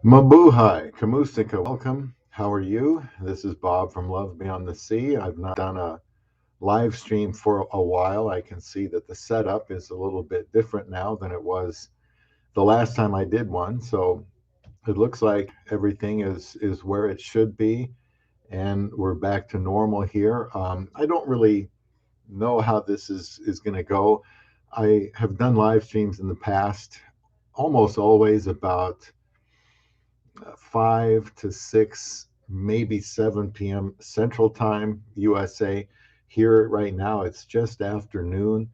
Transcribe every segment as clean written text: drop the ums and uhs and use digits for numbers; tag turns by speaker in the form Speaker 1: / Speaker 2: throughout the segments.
Speaker 1: Mabuhay, Kamusika, welcome. How are you? This is Bob from Love Beyond the Sea. I've not done a live stream for a while. I can see that the setup is a little bit different now than it was the last time I did one. So it looks like everything is where it should be, and we're back to normal here. I don't really know how this is going to go. I have done live streams in the past, almost always about 5 to 6, maybe 7 p.m. Central Time, USA. Here right now, it's just afternoon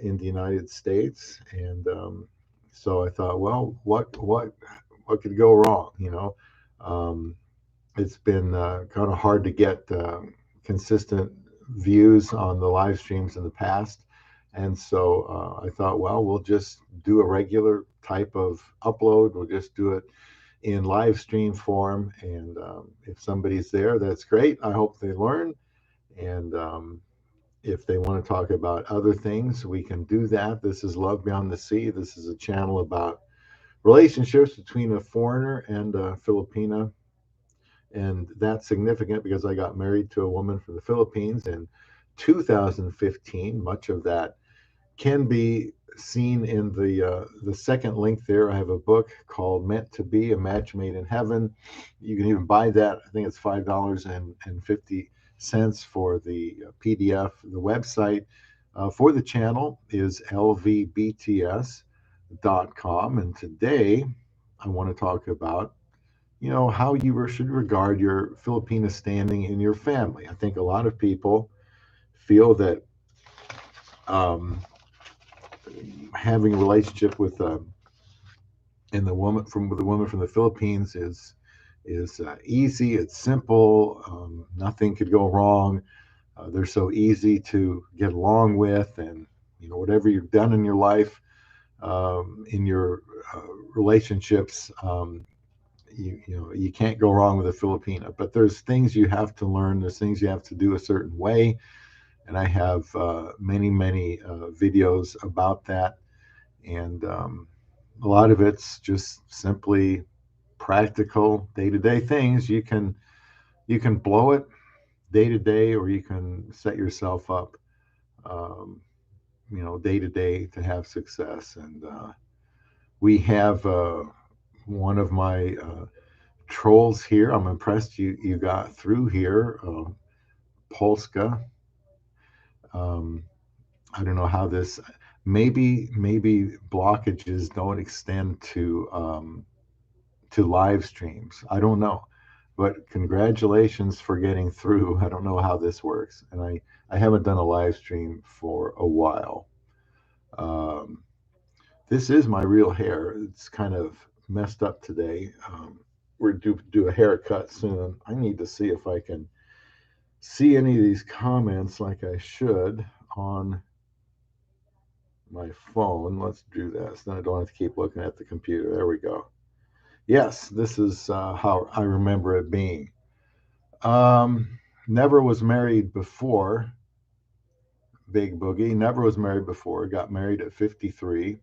Speaker 1: in the United States, and so I thought, well, what could go wrong? Um, it's been kind of hard to get consistent views on the live streams in the past. And so I thought, well, we'll just do a regular type of upload. We'll just do it in live stream form. And if somebody's there, that's great. I hope they learn. And if they want to talk about other things, we can do that. This is Love Beyond the Sea. This is a channel about relationships between a foreigner and a Filipina. And that's significant because I got married to a woman from the Philippines in 2015. Much of that can be seen in the second link there. I have a book called Meant to Be, a Match Made in Heaven. You can even buy that. I think it's $5.50 for the PDF. The website for the channel is lvbts.com. And today I want to talk about how you should regard your Filipina standing in your family. I think a lot of people feel that having a relationship with and the woman from the Philippines is easy. It's simple. Nothing could go wrong. They're so easy to get along with, and whatever you've done in your life, in your relationships. You can't go wrong with a Filipina, but there's things you have to learn. There's things you have to do a certain way, and I have many videos about that, and a lot of it's just simply practical day-to-day things. You can blow it day to day, or you can set yourself up, um, day to day to have success. And we have one of my trolls here. I'm impressed you got through here, Polska. Um, I don't know how this. Maybe blockages don't extend to live streams. I don't know, but congratulations for getting through. I don't know how this works, and I haven't done a live stream for a while. Um, this is my real hair. It's kind of messed up today. We're due to do a haircut soon. I need to see if I can see any of these comments like I should on my phone. Let's do this. Then I don't have to keep looking at the computer. There we go. Yes, this is how I remember it being. Never was married before. Big Boogie. Never was married before. Got married at 53.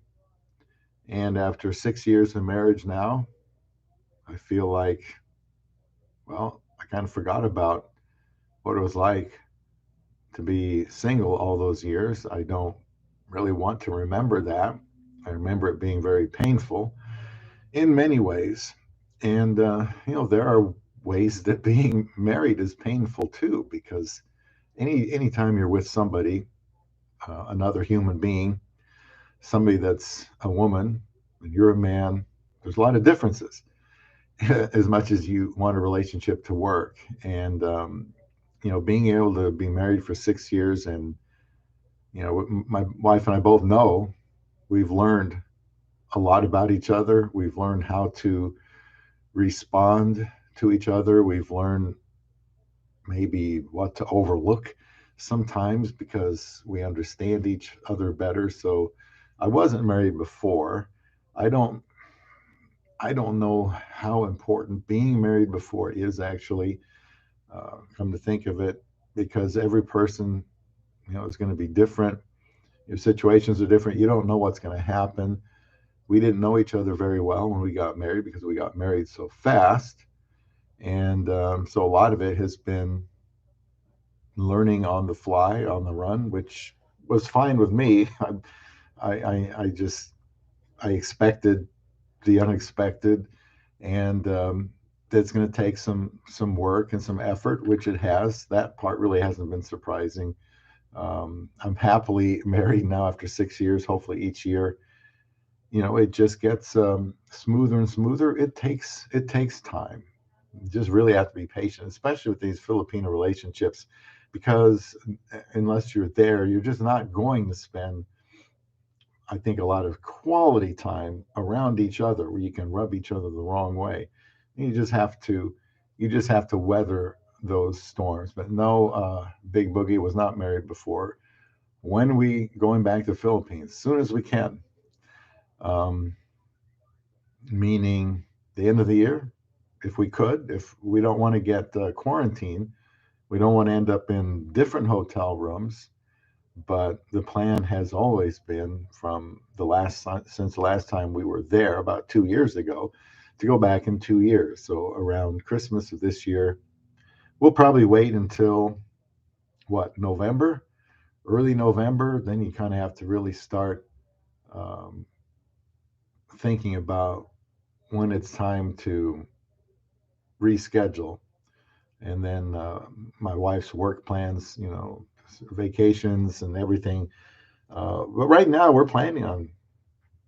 Speaker 1: And after 6 years of marriage now, I feel like, well, I kind of forgot about what it was like to be single all those years. I don't really want to remember that. I remember it being very painful in many ways. And, there are ways that being married is painful too, because anytime you're with somebody, another human being, somebody that's a woman, and you're a man, there's a lot of differences as much as you want a relationship to work. And, being able to be married for 6 years, and, my wife and I both know we've learned a lot about each other. We've learned how to respond to each other. We've learned maybe what to overlook sometimes because we understand each other better. So I wasn't married before. I don't I don't know how important being married before is actually, come to think of it, because every person, is going to be different. Your situations are different. You don't know what's going to happen. we didn't know each other very well when we got married because we got married so fast. And so a lot of it has been learning on the fly, on the run, which was fine with me. I just I expected the unexpected, and that's going to take some work and some effort, which it has. That part really hasn't been surprising. I'm happily married now after 6 years. Hopefully, each year, it just gets smoother and smoother. It takes time. You just really have to be patient, especially with these Filipino relationships, because unless you're there, you're just not going to spend, I think, a lot of quality time around each other where you can rub each other the wrong way. You just have to, weather those storms. But no, Big Boogie was not married before. When we going back to the Philippines, as soon as we can, um, meaning the end of the year, if we could, if we don't want to get quarantined, we don't want to end up in different hotel rooms. But the plan has always been from since the last time we were there about 2 years ago to go back in 2 years. So around Christmas of this year, we'll probably wait until what, November, early November. Then you kind of have to really start um, thinking about when it's time to reschedule. And then my wife's work plans, vacations and everything. But right now, we're planning on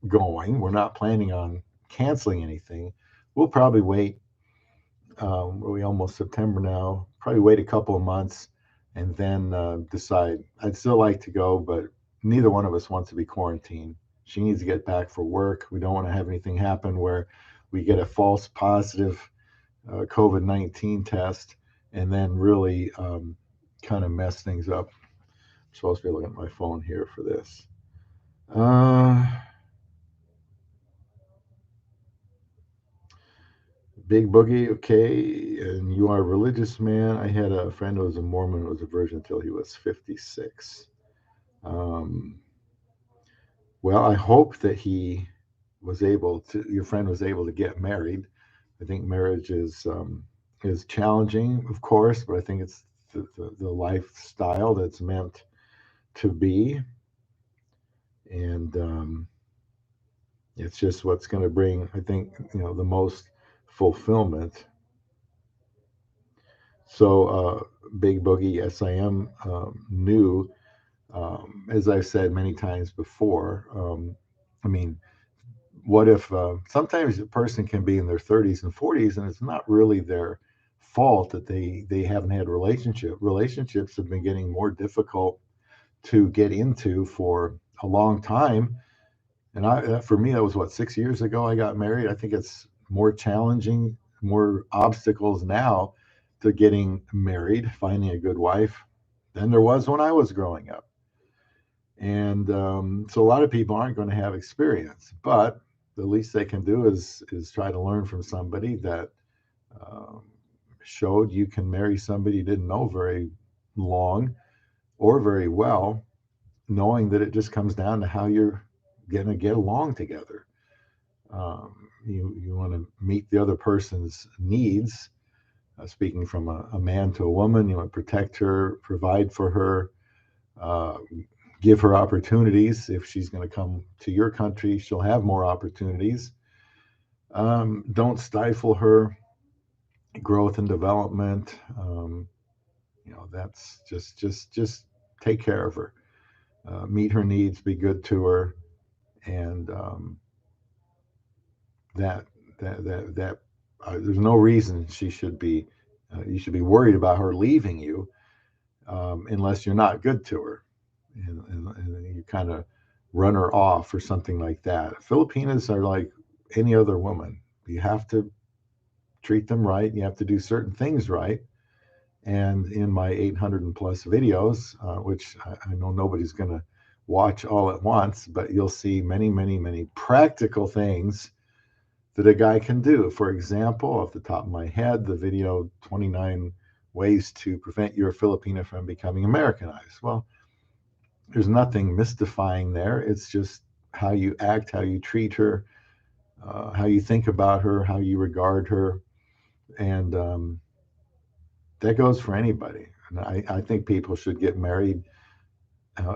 Speaker 1: going. We're not planning on canceling anything. We'll probably wait. We almost September now. Probably wait a couple of months and then decide. I'd still like to go, but neither one of us wants to be quarantined. She needs to get back for work. We don't want to have anything happen where we get a false positive COVID-19 test and then really kind of mess things up. I'm supposed to be looking at my phone here for this. Uh, Big Boogie, okay. And you are a religious man. I had a friend who was a Mormon, who was a virgin until he was 56. Um, well, I hope that your friend was able to get married. I think marriage is challenging, of course, but I think it's the lifestyle that's meant to be. And it's just what's going to bring, I think, the most fulfillment. So, Big Boogie, yes, I am new. As I've said many times before, I mean, what if sometimes a person can be in their 30s and 40s and it's not really their fault that they haven't had a relationship. Relationships have been getting more difficult to get into for a long time. And for me, that was what, 6 years ago I got married. I think it's more challenging, more obstacles now to getting married, finding a good wife than there was when I was growing up. And so a lot of people aren't going to have experience, but the least they can do is try to learn from somebody that um, showed you can marry somebody you didn't know very long or very well, knowing that it just comes down to how you're going to get along together. You want to meet the other person's needs. Speaking from a man to a woman, you want to protect her, provide for her, uh, give her opportunities. If she's going to come to your country, she'll have more opportunities. Don't stifle her growth and development. That's just take care of her, meet her needs, be good to her, and that that there's no reason she should be. You should be worried about her leaving you unless you're not good to her, and you kind of run her off or something like that. Filipinas are like any other woman. You have to treat them right. You have to do certain things right. And in my 800 and plus videos, which I know nobody's going to watch all at once, but you'll see many, many, many practical things that a guy can do. For example, off the top of my head, the video 29 ways to prevent your Filipina from becoming Americanized. Well, there's nothing mystifying there. It's just how you act, how you treat her, how you think about her, how you regard her, and that goes for anybody. And I think people should get married.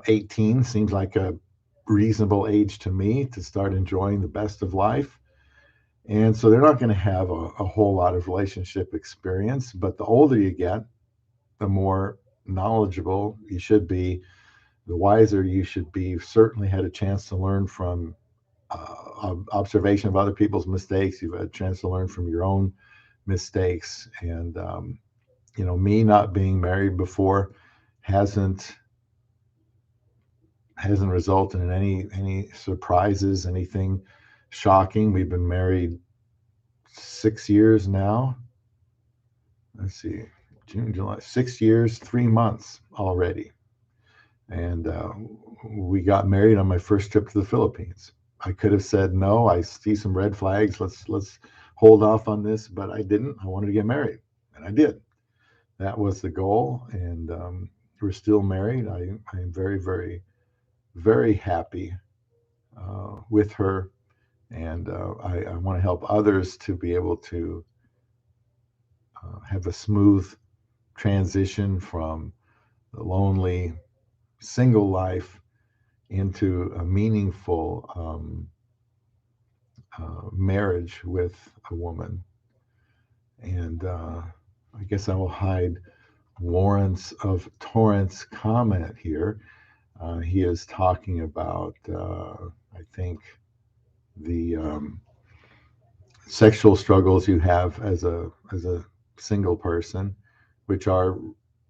Speaker 1: 18 seems like a reasonable age to me to start enjoying the best of life. And so they're not going to have a whole lot of relationship experience. But the older you get, the more knowledgeable you should be, the wiser you should be. You've certainly had a chance to learn from observation of other people's mistakes. You've had a chance to learn from your own mistakes. And, me not being married before hasn't resulted in any surprises, anything shocking. We've been married 6 years now. Let's see, June, July, 6 years, 3 months already. And we got married on my first trip to the Philippines. I could have said no. I see some red flags. Let's hold off on this, but I didn't. I wanted to get married, and I did. That was the goal, and we're still married. I am very, very, very happy with her, and I want to help others to be able to have a smooth transition from the lonely single life into a meaningful marriage with a woman. And I guess I will hide Lawrence of Torrance comment here. He is talking about, I think, the sexual struggles you have as a single person, which are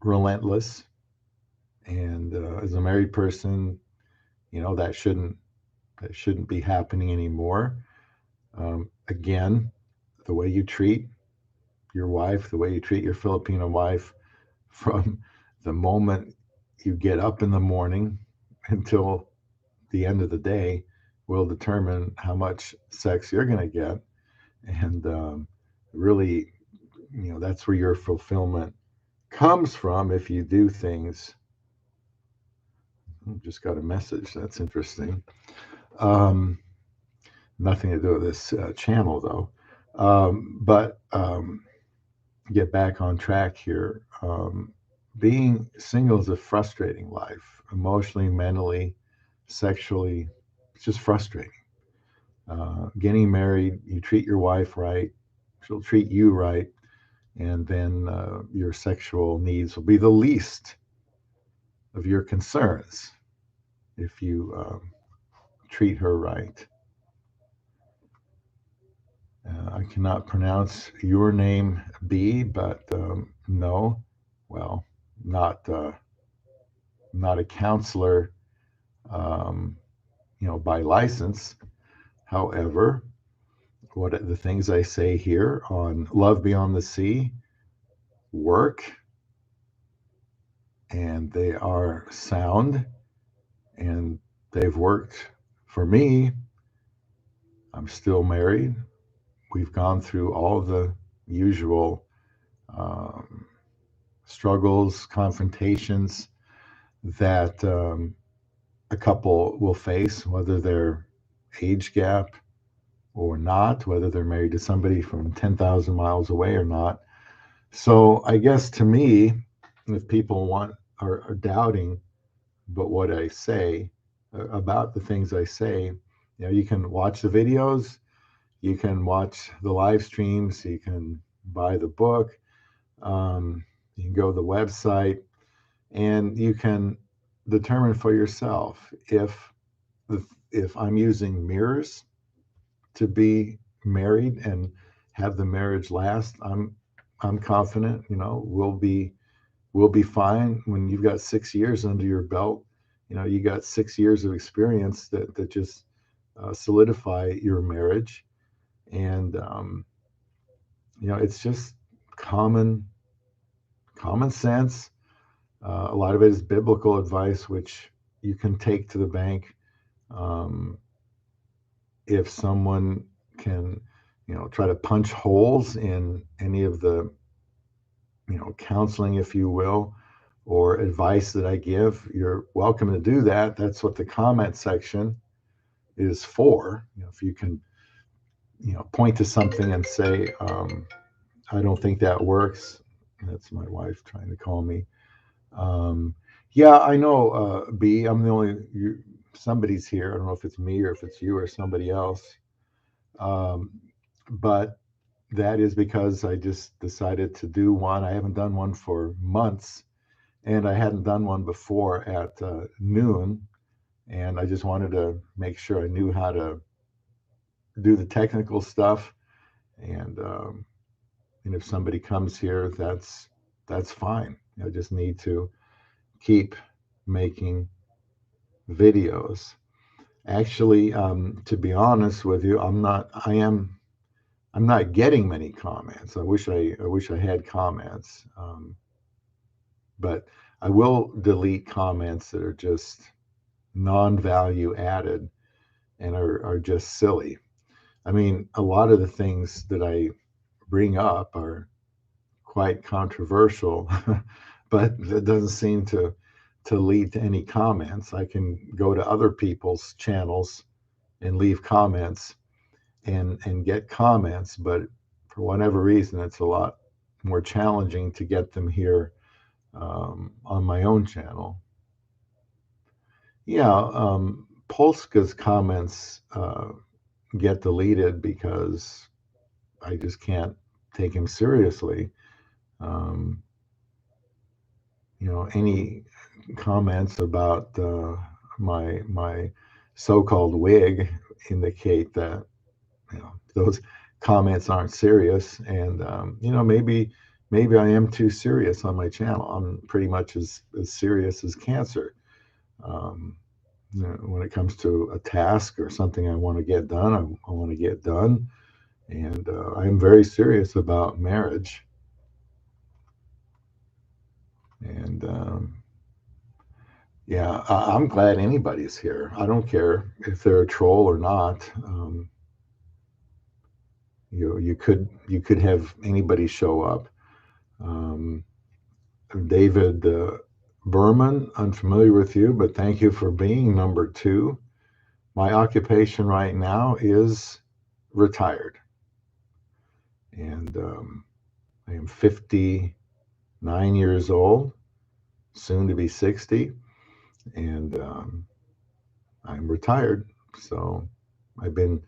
Speaker 1: relentless. And as a married person, that shouldn't be happening anymore. Again, the way you treat your wife, the way you treat your Filipino wife, from the moment you get up in the morning until the end of the day, will determine how much sex you're going to get. And really, that's where your fulfillment comes from if you do things. Just got a message. That's interesting. Um, Nothing to do with this channel, though. But get back on track here. Being single is a frustrating life, emotionally, mentally, sexually. It's just frustrating. Getting married, you treat your wife right, she'll treat you right, and then your sexual needs will be the least of your concerns if you treat her right. I cannot pronounce your name, B, but no, well, not a counselor, um, by license. However, what the things I say here on Love Beyond the Sea work, and they are sound, and they've worked for me. I'm still married. We've gone through all the usual um, struggles, confrontations that a couple will face, whether they're age gap or not, whether they're married to somebody from 10,000 miles away or not. So I guess to me, if people are doubting but what I say about the things I say, you can watch the videos, you can watch the live streams, you can buy the book, you can go to the website, and you can determine for yourself if I'm using mirrors to be married and have the marriage last. I'm confident, we'll be fine. When you've got 6 years under your belt, you got 6 years of experience that just solidify your marriage. And it's just common sense. A lot of it is biblical advice, which you can take to the bank. If someone can, try to punch holes in any of the, counseling, if you will, or advice that I give, you're welcome to do that. That's what the comment section is for. If you can point to something and say, I don't think that works. That's my wife trying to call me. Um, yeah, I know, B. I'm the only somebody's here. I don't know if it's me or if it's you or somebody else. Um, but that is because I just decided to do one. I haven't done one for months, and I hadn't done one before at noon. And I just wanted to make sure I knew how to do the technical stuff. And if somebody comes here, that's fine. I just need to keep making videos. Actually, to be honest with you, I'm not getting many comments. I wish I had comments, but I will delete comments that are just non-value added and are just silly. I mean, a lot of the things that I bring up are quite controversial, but that doesn't seem to lead to any comments. I can go to other people's channels and leave comments and get comments, but for whatever reason, it's a lot more challenging to get them here on my own channel. Yeah, Polska's comments get deleted because I just can't take him seriously. Um, any comments about my so-called wig indicate that those comments aren't serious, and maybe I am too serious on my channel. I'm pretty much as serious as cancer. Um, when it comes to a task or something I want to get done, I want to get done, and I'm very serious about marriage. And yeah, I'm glad anybody's here. I don't care if they're a troll or not. You could have anybody show up. Um, David Berman, unfamiliar with you, but thank you for being number two. My occupation right now is retired, and I am 59 years old, soon to be 60, and I'm retired. So I've been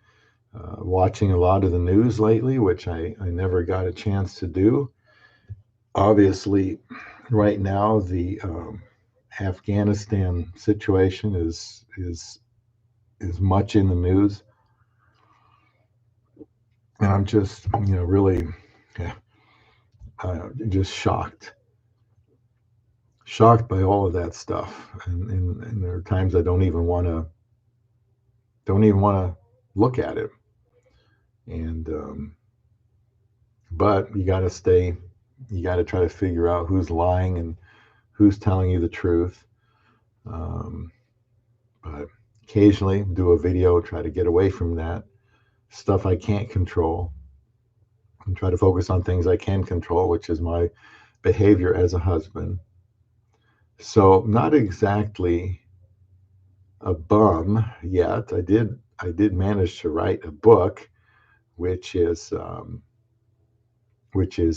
Speaker 1: watching a lot of the news lately, which I never got a chance to do. Obviously, right now the Afghanistan situation is much in the news, and I'm just really yeah, just shocked by all of that stuff, and there are times I don't even want to look at it, and but you got to try to figure out who's lying and who's telling you the truth. Um, but occasionally do a video, try to get away from that stuff I can't control and try to focus on things I can control, which is my behavior as a husband. So not exactly a bum yet. I did manage to write a book, which is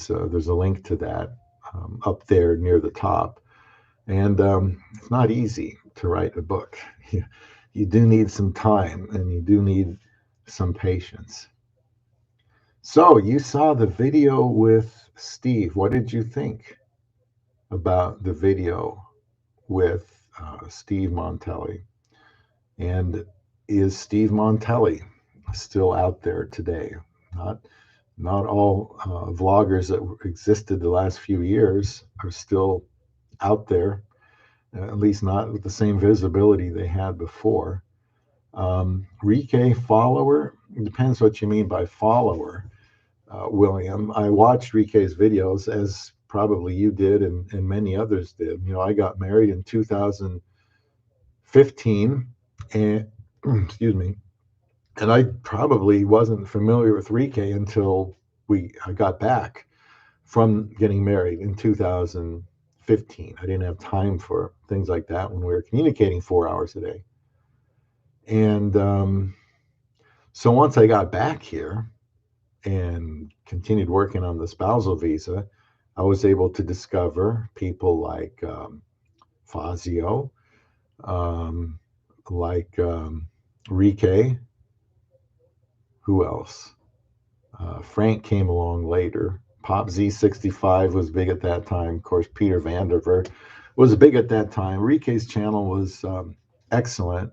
Speaker 1: there's a link to that up there near the top. And it's not easy to write a book. You do need some time and you do need some patience. So you saw the video with Steve. What did you think about the video with Steve Montelli? And is Steve Montelli still out there today? Not not all vloggers that existed the last few years are still out there, at least not with the same visibility they had before. Rike follower, depends what you mean by follower, William. I watched Rike's videos as probably you did and many others did. I got married in 2015 and excuse me, and I probably wasn't familiar with Rike until I got back from getting married in 2015. I didn't have time for things like that when we were communicating 4 hours a day. And So once I got back here and continued working on the spousal visa, I was able to discover people like Fazio, um, like Rike. Who else? Frank came along later. Pop Z65 was big at that time. Of course, Peter Vanderver was big at that time. Rike's channel was excellent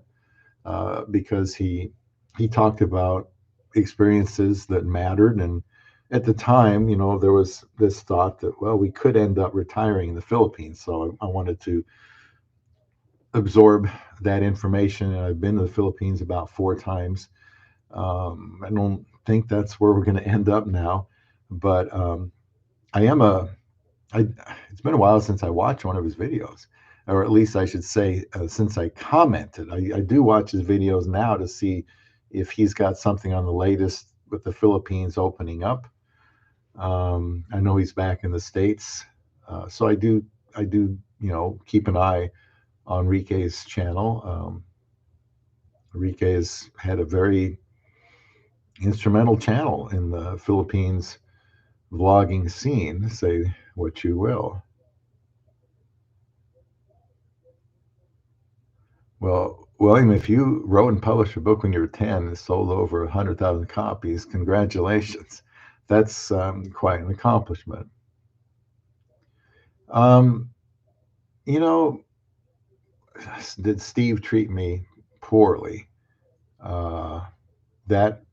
Speaker 1: because he talked about experiences that mattered. And at the time, there was this thought that, well, we could end up retiring in the Philippines. So I wanted to absorb that information. And I've been to the Philippines about 4 times. I don't think that's where we're going to end up now, but I am a. I, it's been a while since I watched one of his videos, or at least I should say, since I commented. I do watch his videos now to see if he's got something on the latest with the Philippines opening up. I know he's back in the States, so I do, keep an eye on Rike's channel. Rike has had a very instrumental channel in the Philippines vlogging scene, say what you will. Well, William, if you wrote and published a book when you were 10 and sold over 100,000 copies, congratulations. That's quite an accomplishment. Um, you know, did Steve treat me poorly? Uh, that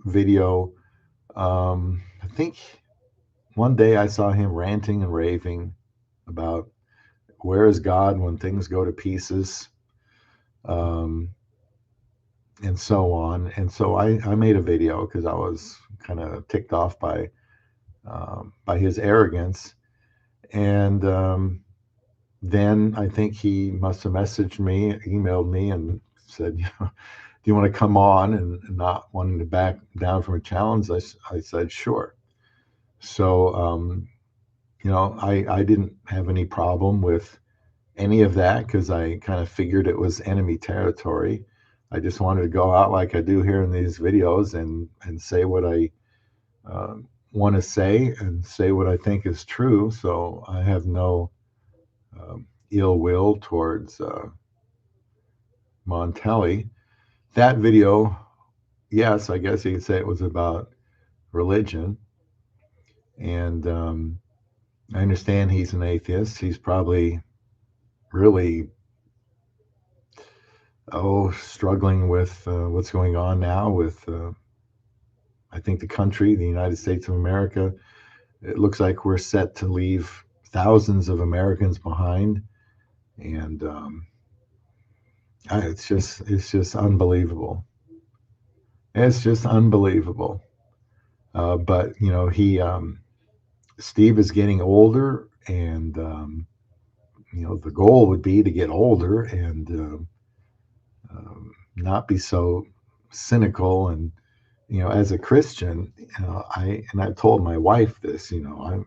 Speaker 1: video, I think one day I saw him ranting and raving about where is God when things go to pieces, um, and so on. And so I made a video because I was kind of ticked off by his arrogance. And then I think he must have messaged me, emailed me, and said, do you want to come on? And not wanting to back down from a challenge, I said, sure. So, I didn't have any problem with any of that because I kind of figured it was enemy territory. I just wanted to go out like I do here in these videos and say what I uh, want to say and say what I think is true. So I have no ill will towards Montelli. That video, yes, I guess you could say it was about religion. And I understand he's an atheist. He's probably really, struggling with what's going on now with, I think, the country, the United States of America. It looks like we're set to leave thousands of Americans behind. And it's just unbelievable. It's just unbelievable. But he Steve is getting older, and the goal would be to get older and not be so cynical. And as a Christian, I've told my wife this. I'm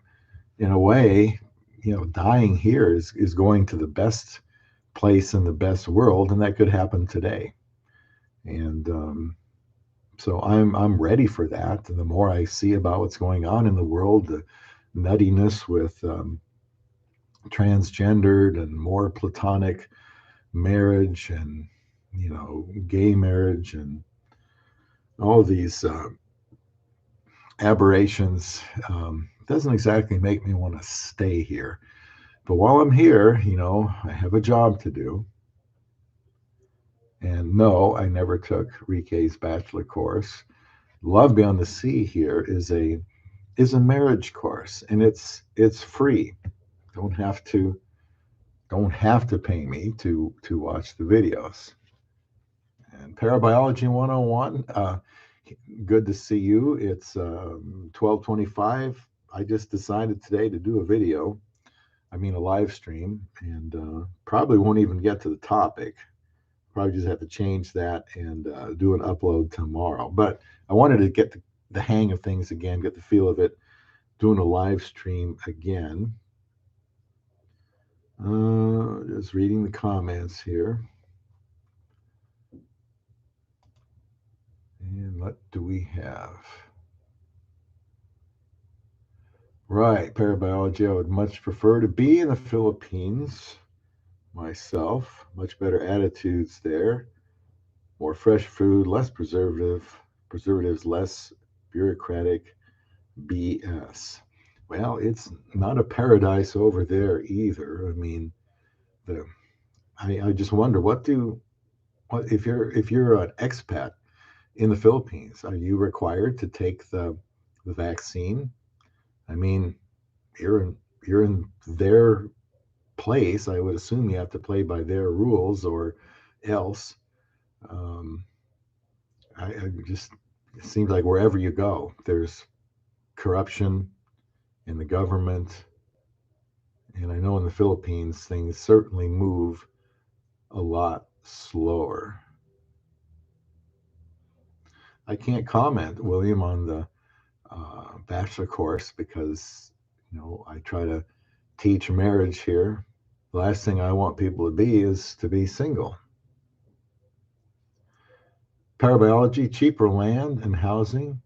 Speaker 1: in a way, dying here is going to the best place in the best world, and that could happen today. And so I'm ready for that. And the more I see about what's going on in the world, the nuttiness with transgendered and more platonic marriage, and gay marriage, and all these aberrations, doesn't exactly make me want to stay here. But while I'm here, I have a job to do. And no, I never took Rike's bachelor course. Love Beyond the Sea here is a marriage course, and it's free. Don't have to don't have to pay me to watch the videos. And Parabiology 101, good to see you. It's 12:25. I just decided today to do a video. I mean a live stream, and probably won't even get to the topic. Probably just have to change that and do an upload tomorrow. But I wanted to get the hang of things again, get the feel of it, doing a live stream again. Just reading the comments here. And What do we have? Right, parabiology. I would much prefer to be in the Philippines myself. Much better attitudes there. More fresh food, less preservatives, less bureaucratic BS. Well, it's not a paradise over there either. I mean, the I just wonder what if you're an expat in the Philippines, are you required to take the vaccine? I mean, you're in their place. I would assume you have to play by their rules, or else. Um, I just it seems like wherever you go, there's corruption in the government, and I know in the Philippines things certainly move a lot slower. I can't comment, William, on the bachelor course because I try to teach marriage here. The last thing I want people to be is to be single. Parabiology, cheaper land and housing,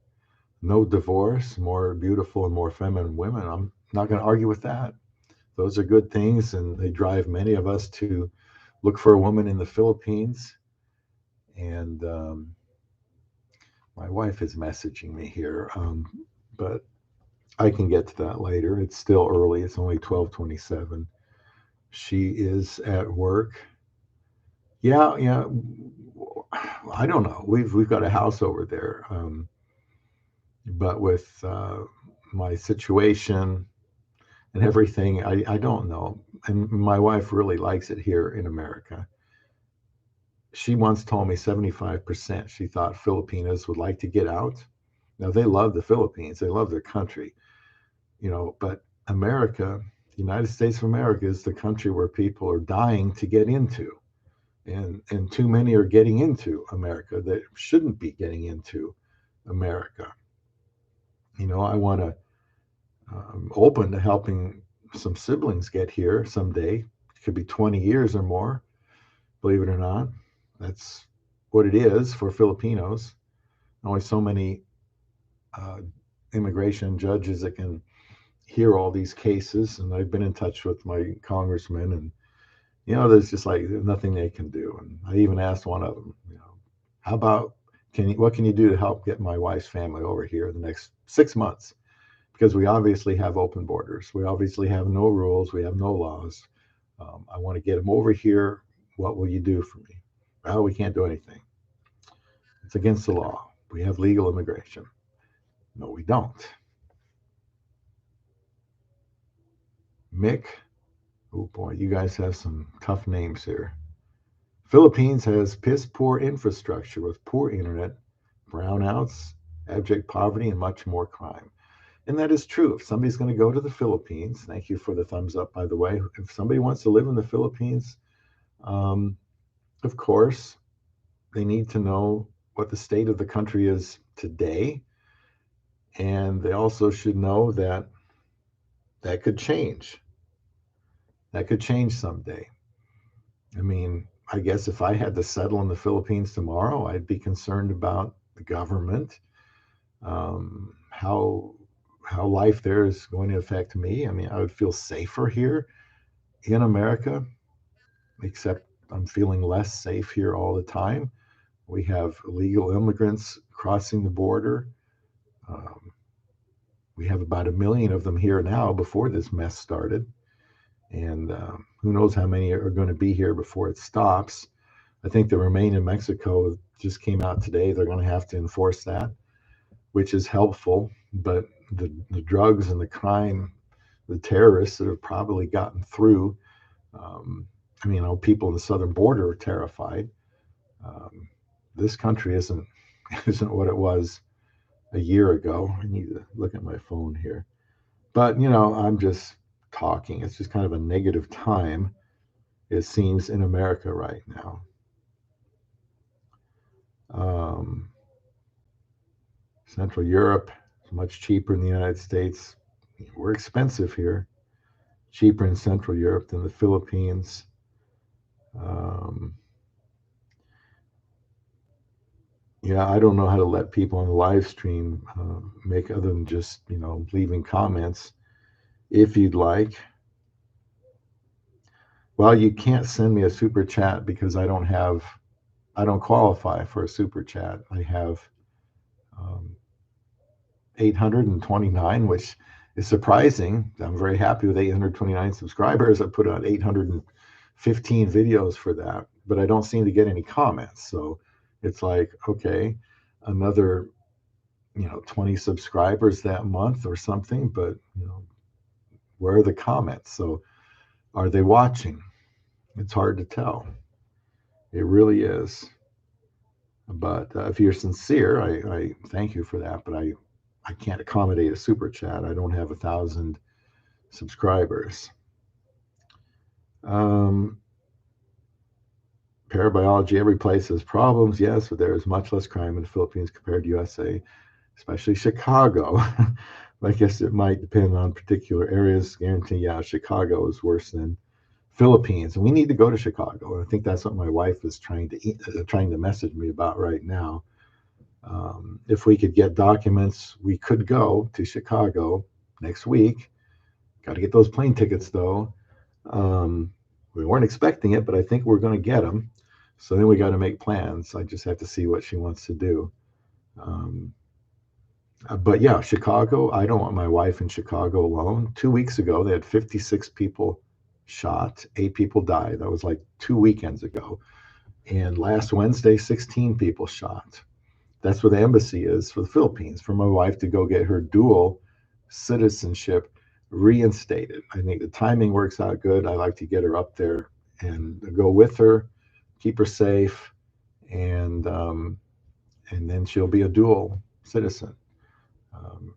Speaker 1: no divorce, more beautiful and more feminine women. I'm not going to argue with that. Those are good things, and they drive many of us to look for a woman in the Philippines. And my wife is messaging me here, but I can get to that later. It's still early. It's only 12:27. She is at work. Yeah, yeah. I don't know. We've got a house over there, but with my situation and everything, I don't know. And my wife really likes it here in America. She once told me 75% she thought Filipinos would like to get out. Now they love the Philippines. They love their country, but America, the United States of America, is the country where people are dying to get into. And too many are getting into America that shouldn't be getting into America. I want to open to helping some siblings get here someday. It could be 20 years or more, believe it or not. That's what it is for Filipinos. Only so many uh, immigration judges that can hear all these cases. And I've been in touch with my congressman, and there's just like nothing they can do. And I even asked one of them, how about what can you do to help get my wife's family over here in the next 6 months? Because we obviously have open borders. We obviously have no rules. We have no laws. I want to get them over here. What will you do for me? Well, we can't do anything. It's against the law. We have legal immigration. No, we don't. Mick, oh boy, you guys have some tough names here. Philippines has piss poor infrastructure with poor internet, brownouts, abject poverty, and much more crime. And that is true. If somebody's going to go to the Philippines, thank you for the thumbs up, by the way. If somebody wants to live in the Philippines, um, of course, they need to know what the state of the country is today. And they also should know that that could change. That could change someday. I mean, I guess if I had to settle in the Philippines tomorrow, I'd be concerned about the government, how life there is going to affect me. I mean, I would feel safer here in America, except I'm feeling less safe here all the time. We have illegal immigrants crossing the border. Um, we have about 1 million of them here now before this mess started. And who knows how many are going to be here before it stops. I think the Remain in Mexico just came out today. They're going to have to enforce that, which is helpful. But the drugs and the crime, the terrorists that have probably gotten through, um, I mean, people in the southern border are terrified. Um, this country isn't what it was a year ago. I need to look at my phone here. But, I'm just talking. It's just kind of a negative time, it seems, in America right now. Um, Central Europe is much cheaper than the United States. We're expensive here, cheaper in Central Europe than the Philippines. Um, Yeah, I don't know how to let people on the live stream make other than just, leaving comments. If you'd like, well, you can't send me a super chat because I don't qualify for a super chat. I have um, 829, which is surprising. I'm very happy with 829 subscribers. I put out 815 videos for that, but I don't seem to get any comments. So it's like, okay, another 20 subscribers that month or something, but where are the comments? So are they watching? It's hard to tell. It really is. But if you're sincere, I thank you for that. But I can't accommodate a super chat. I don't have 1,000 subscribers. Um, Parabiology, every place has problems, yes, but there is much less crime in the Philippines compared to USA, especially Chicago. I guess it might depend on particular areas. Guarantee, yeah, Chicago is worse than Philippines, and we need to go to Chicago. I think that's what my wife is trying to message me about right now. If we could get documents, we could go to Chicago next week. Got to get those plane tickets though. Um, we weren't expecting it, but I think we're going to get them. So then we got to make plans. I just have to see what she wants to do. Um, but yeah, Chicago, I don't want my wife in Chicago alone. 2 weeks ago, they had 56 people shot, 8 people died. That was like 2 weekends ago. And last Wednesday, 16 people shot. That's where the embassy is for the Philippines, for my wife to go get her dual citizenship reinstated. I think the timing works out good. I like to get her up there and go with her, keep her safe, and um, and then she'll be a dual citizen.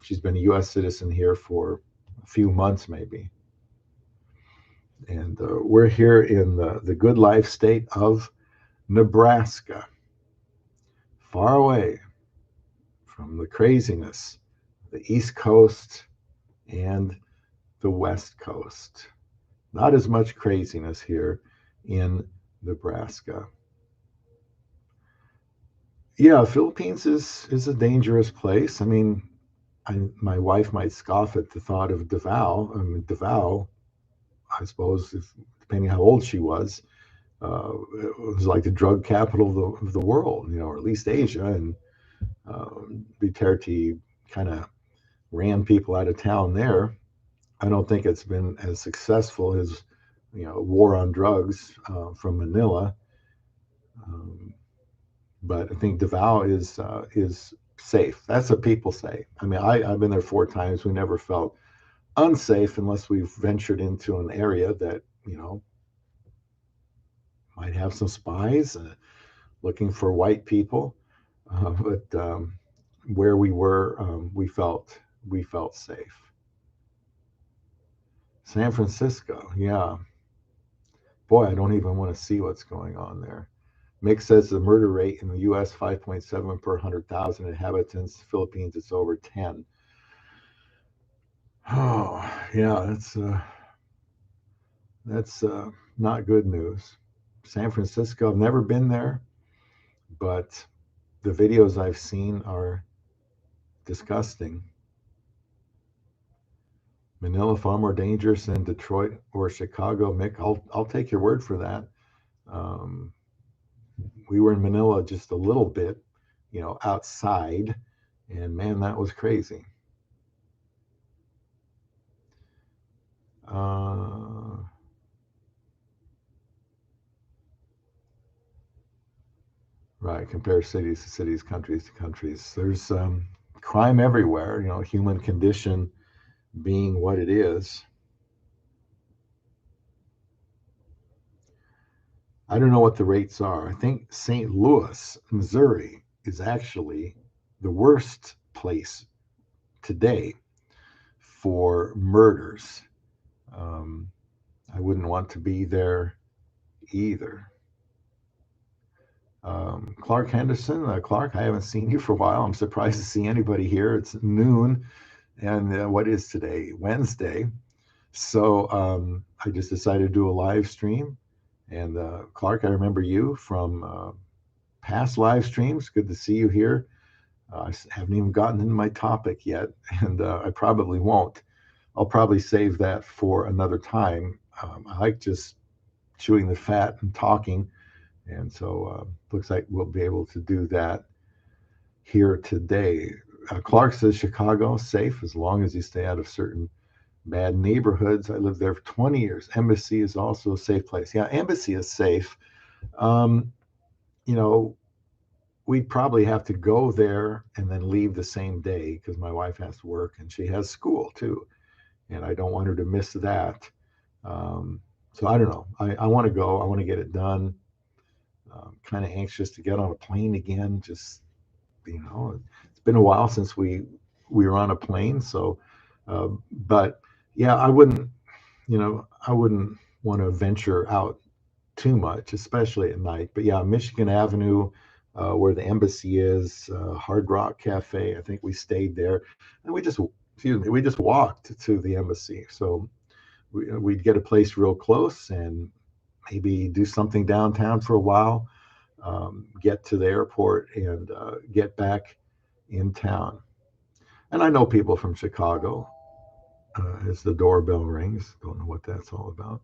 Speaker 1: She's been a U.S. citizen here for a few months, maybe. And we're here in the good life state of Nebraska, far away from the craziness, the East Coast and the West Coast. Not as much craziness here in Nebraska. Yeah, Philippines is a dangerous place. I mean, my wife might scoff at the thought of Davao. I mean, Davao, I suppose, if, depending how old she was, it was like the drug capital of the world, or at least Asia. And Duterte kind of ran people out of town there. I don't think it's been as successful as war on drugs from Manila, um, but I think Davao is safe. That's what people say. I mean, I've been there 4 times. We never felt unsafe unless we've ventured into an area that might have some spies looking for white people. But where we were, we felt safe. San Francisco, yeah. Boy, I don't even want to see what's going on there. Mick says the murder rate in the U.S. 5.7 per 100,000 inhabitants. Philippines, it's over 10. Oh, yeah, that's not good news. San Francisco, I've never been there, but the videos I've seen are disgusting. Manila far more dangerous than Detroit or Chicago. Mick, I'll take your word for that. Um, we were in Manila just a little bit, outside, and man, that was crazy. Uh, right, compare cities to cities, countries to countries. There's crime everywhere. Human condition being what it is. I don't know what the rates are. I think St. Louis, Missouri, is actually the worst place today for murders. Um, I wouldn't want to be there either. Clark Henderson, Clark, I haven't seen you for a while. I'm surprised to see anybody here. It's noon, and what is today? Wednesday. So I just decided to do a live stream. And Clark, I remember you from past live streams. Good to see you here. I haven't even gotten into my topic yet, and I probably won't. I'll probably save that for another time. I like just chewing the fat and talking, and so looks like we'll be able to do that here today. Clark says Chicago safe as long as you stay out of certain bad neighborhoods. I lived there for 20 years. Embassy is also a safe place. Yeah, Embassy is safe. Um, you know, we'd probably have to go there and then leave the same day because my wife has to work and she has school too. And I don't want her to miss that. Um, so I don't know. I want to go. I want to get it done. Kind of anxious to get on a plane again. Just, it's been a while since we were on a plane. So, but yeah, I wouldn't want to venture out too much, especially at night. But yeah, Michigan Avenue, where the embassy is, Hard Rock Cafe. I think we stayed there, and we just walked to the embassy. So we'd get a place real close and maybe do something downtown for a while, get to the airport, and get back in town. And I know people from Chicago. As the doorbell rings, don't know what that's all about.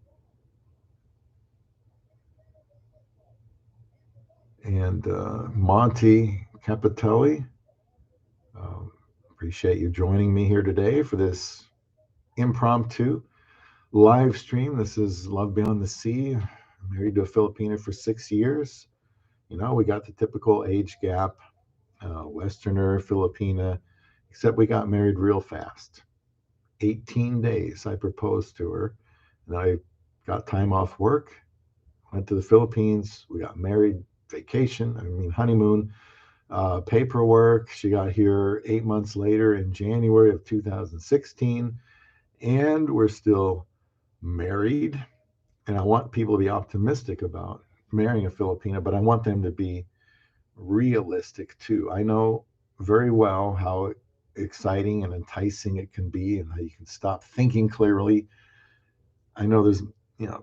Speaker 1: And Monty Capitelli, um, appreciate you joining me here today for this impromptu live stream. This is Love Beyond the Sea. I'm married to a Filipina for 6 years. We got the typical age gap, Westerner, Filipina, except we got married real fast. 18 days I proposed to her, and I got time off work, went to the Philippines. We got married, honeymoon, paperwork. She got here 8 months later in January of 2016, and we're still married. And I want people to be optimistic about marrying a Filipina, but I want them to be realistic too. I know very well how exciting and enticing it can be and how you can stop thinking clearly. I know there's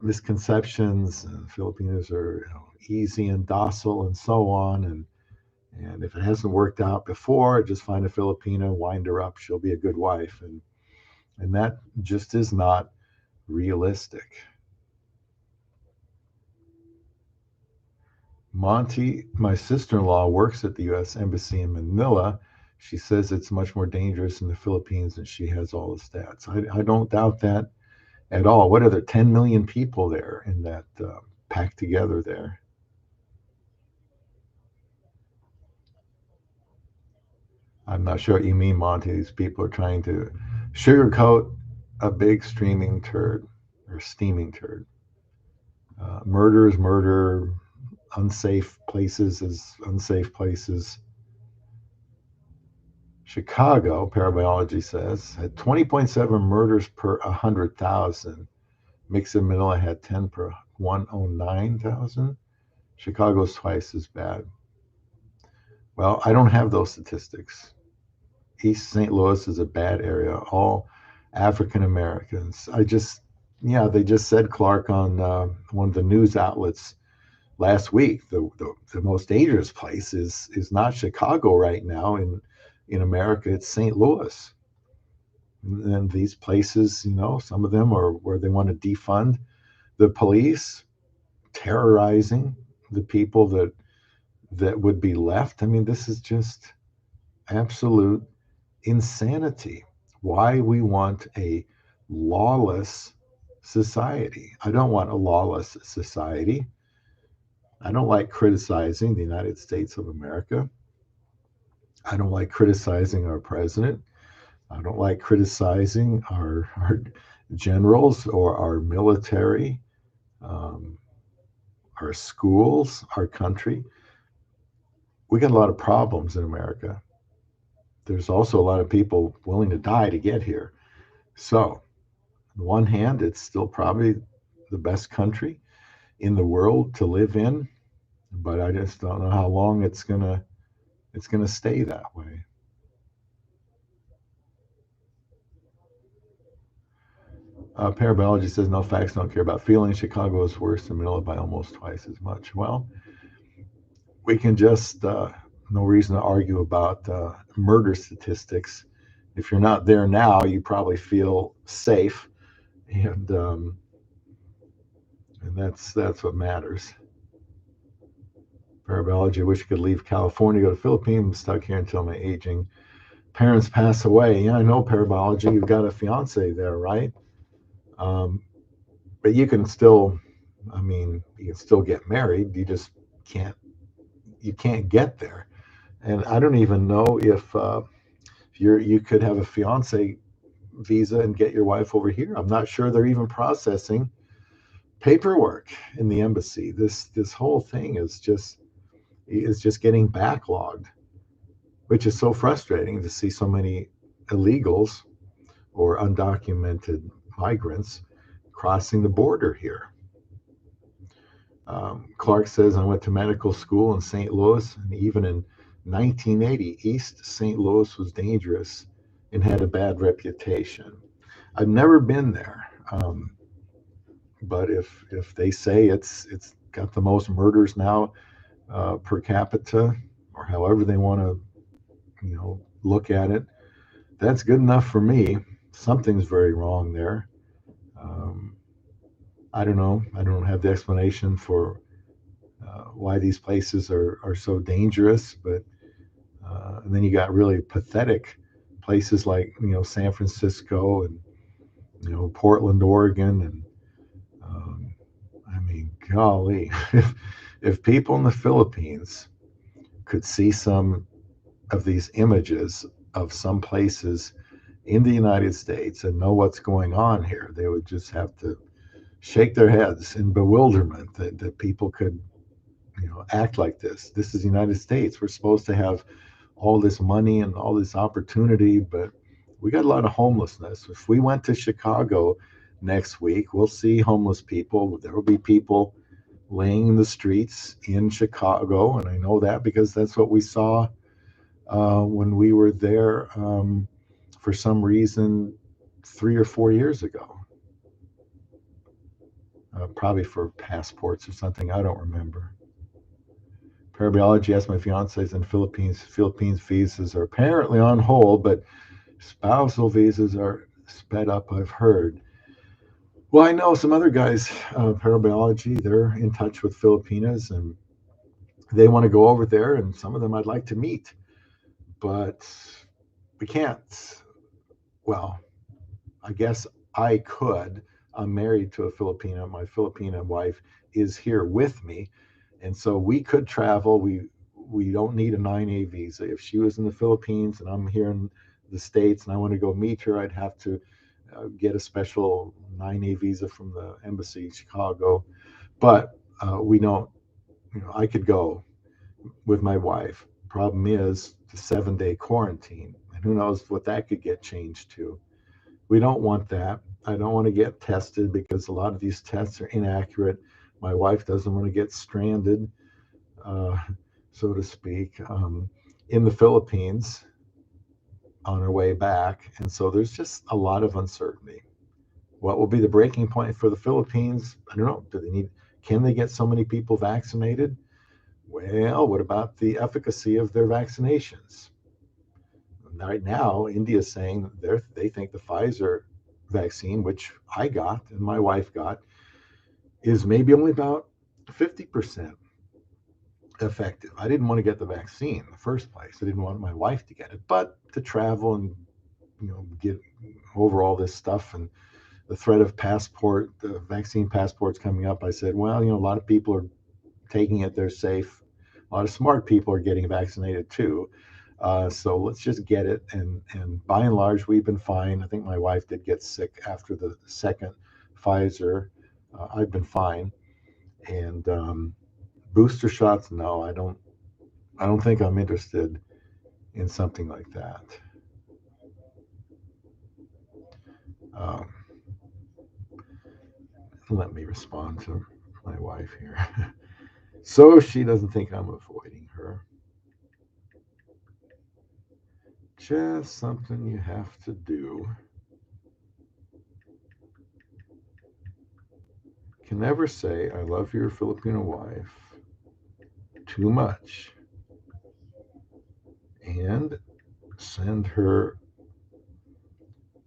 Speaker 1: misconceptions, and Filipinos are easy and docile and so on, and if it hasn't worked out before, just find a Filipino, wind her up, she'll be a good wife, and that just is not realistic. Monty, my sister-in-law, works at the U.S. Embassy in Manila. She says it's much more dangerous in the Philippines, and she has all the stats. I don't doubt that at all. What are there, 10 million people there in that packed together there? I'm not sure what you mean, Monty. These people are trying to sugarcoat a big streaming turd or steaming turd. Murder is murder. Unsafe places is unsafe places. Chicago, Parabology says, had 20.7 murders per 100,000. Mixon Manila had 10 per 109,000. Chicago's twice as bad. Well, I don't have those statistics. East St. Louis is a bad area, all African Americans. They just said, Clark, on one of the news outlets last week, the most dangerous place is not Chicago right now in America, it's St. Louis. And these places, some of them are where they want to defund the police, terrorizing the people that would be left. I mean, this is just absolute insanity. Why we want a lawless society. I don't want a lawless society. I don't like criticizing the United States of America. I don't like criticizing our president. I don't like criticizing our generals or our military, um, our schools, our country. We got a lot of problems in America. There's also a lot of people willing to die to get here. So, on one hand, it's still probably the best country in the world to live in, but I just don't know how long it's gonna stay that way. Parabology says no facts, don't care about feelings. Chicago is worse than Manila by almost twice as much. Well, we can just no reason to argue about murder statistics. If you're not there now, you probably feel safe, and um, and that's what matters. Parabology. I wish I could leave California, go to Philippines. I'm stuck here until my aging parents pass away. Yeah, I know Parabology. You've got a fiance there, right? Um, but you can still, I mean, you can still get married. You just can't. You can't get there. And I don't even know if you could have a fiance visa and get your wife over here. I'm not sure they're even processing paperwork in the embassy. This whole thing is just getting backlogged, which is so frustrating to see so many illegals or undocumented migrants crossing the border here. Clark says, I went to medical school in St. Louis, and even in 1980, East St. Louis was dangerous and had a bad reputation. I've never been there, but if they say it's got the most murders now per capita, or however they want to look at it, that's good enough for me. Something's very wrong there. Um, I don't know. I don't have the explanation for why these places are so dangerous, but and then you got really pathetic places like San Francisco and Portland, Oregon, and um, I mean, golly, if people in the Philippines could see some of these images of some places in the United States and know what's going on here, they would just have to shake their heads in bewilderment that people could act like this. This is the United States. We're supposed to have all this money and all this opportunity, but we got a lot of homelessness. If we went to Chicago next week, we'll see homeless people. There will be people laying in the streets in Chicago, and I know that because that's what we saw when we were there for some reason 3 or 4 years ago. Probably for passports or something. I don't remember. Parabology, yes, my fiance is in the Philippines. Philippines visas are apparently on hold, but spousal visas are sped up, I've heard. Well, I know some other guys, Parabology, they're in touch with Filipinas and they want to go over there, and some of them I'd like to meet, but we can't. Well, I guess I could. I'm married to a Filipina. My Filipina wife is here with me, and so we could travel. We don't need a 9A visa. If she was in the Philippines and I'm here in the States and I want to go meet her, I'd have to get a special 9A visa from the embassy in Chicago. But we don't. I could go with my wife. Problem is the 7-day quarantine, and who knows what that could get changed to. We don't want that. I don't want to get tested because a lot of these tests are inaccurate. My wife doesn't want to get stranded, uh, so to speak, in the Philippines on her way back. And so there's just a lot of uncertainty. What will be the breaking point for the Philippines? I don't know. Can they get so many people vaccinated? Well, what about the efficacy of their vaccinations? Right now, India is saying they think the Pfizer vaccine, which I got and my wife got, is maybe only about 50% effective. I didn't want to get the vaccine in the first place. I didn't want my wife to get it, but to travel and get over all this stuff and the threat of the vaccine passports coming up, I said, well, a lot of people are taking it. They're safe. A lot of smart people are getting vaccinated too. So let's just get it. And by and large, we've been fine. I think my wife did get sick after the second Pfizer. I've been fine. And booster shots, no, I don't. I don't think I'm interested in something like that. Um, Let me respond to my wife here. So she doesn't think I'm avoiding her. Just something you have to do. Can never say I love your Filipino wife too much. And send her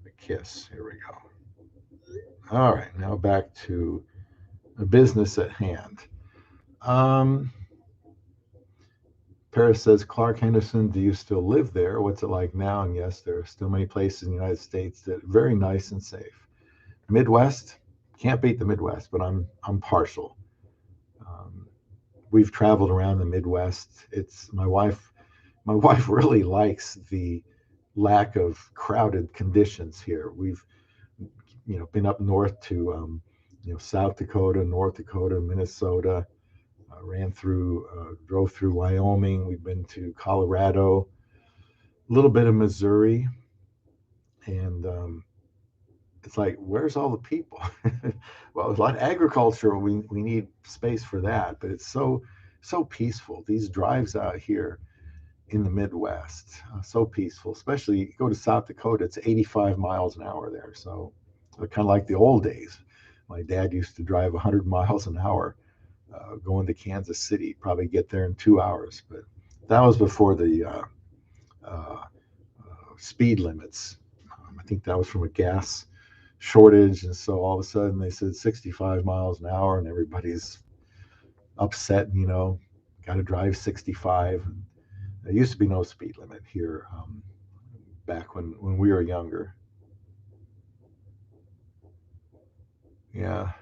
Speaker 1: a kiss. Here we go. All right, now back to the business at hand. Um, Paris says, Clark Henderson, do you still live there? What's it like now? And yes, there are still many places in the United States that are very nice and safe. Midwest, can't beat the Midwest, but I'm partial. Um, we've traveled around the Midwest. It's my wife really likes the lack of crowded conditions here. We've been up north to South Dakota, North Dakota, Minnesota. Drove through Wyoming. We've been to Colorado, a little bit of Missouri, and it's like, where's all the people? Well, a lot of agriculture. We need space for that, but it's so peaceful. These drives out here in the Midwest, so peaceful. Especially you go to South Dakota, it's 85 miles an hour there. So kind of like the old days. My dad used to drive 100 miles an hour going to Kansas City. Probably get there in 2 hours, but that was before the uh, speed limits. I think that was from a gas shortage, and so all of a sudden they said 65 miles an hour, and everybody's upset. Got to drive 65. There used to be no speed limit here back when we were younger. Yeah.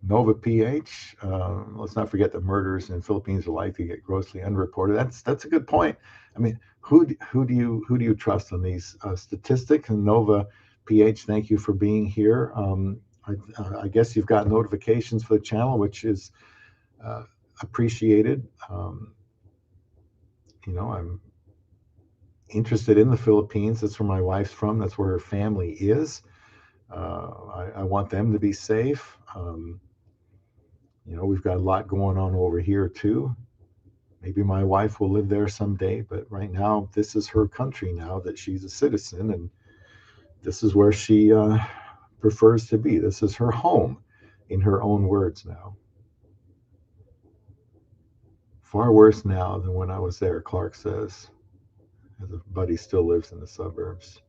Speaker 1: Nova PH. Let's not forget that murders in the Philippines are likely to get grossly underreported. That's a good point. I mean, who do you trust on these statistics? And Nova PH, thank you for being here. I guess you've got notifications for the channel, which is appreciated. I'm interested in the Philippines. That's where my wife's from. That's where her family is. I want them to be safe. We've got a lot going on over here too. Maybe my wife will live there someday, but right now, this is her country now that she's a citizen, and this is where she prefers to be. This is her home, in her own words now. Far worse now than when I was there, Clark says. His buddy still lives in the suburbs.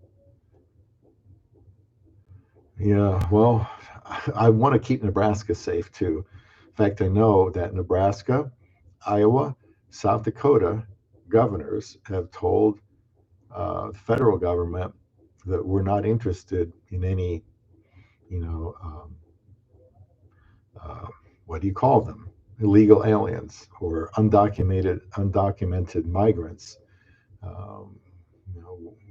Speaker 1: Yeah, well, I want to keep Nebraska safe too. In fact, I know that Nebraska, Iowa, South Dakota governors have told the federal government that we're not interested in any, you know, what do you call them? Illegal aliens or undocumented migrants. Um,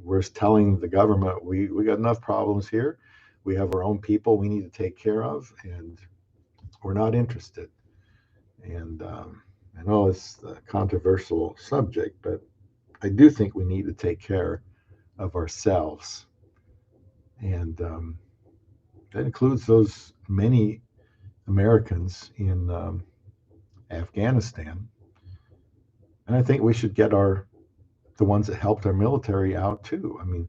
Speaker 1: we're telling the government we got enough problems here. We have our own people we need to take care of, and we're not interested. And I know it's a controversial subject, but I do think we need to take care of ourselves. And that includes those many Americans in Afghanistan. And I think we should get the ones that helped our military out too. I mean,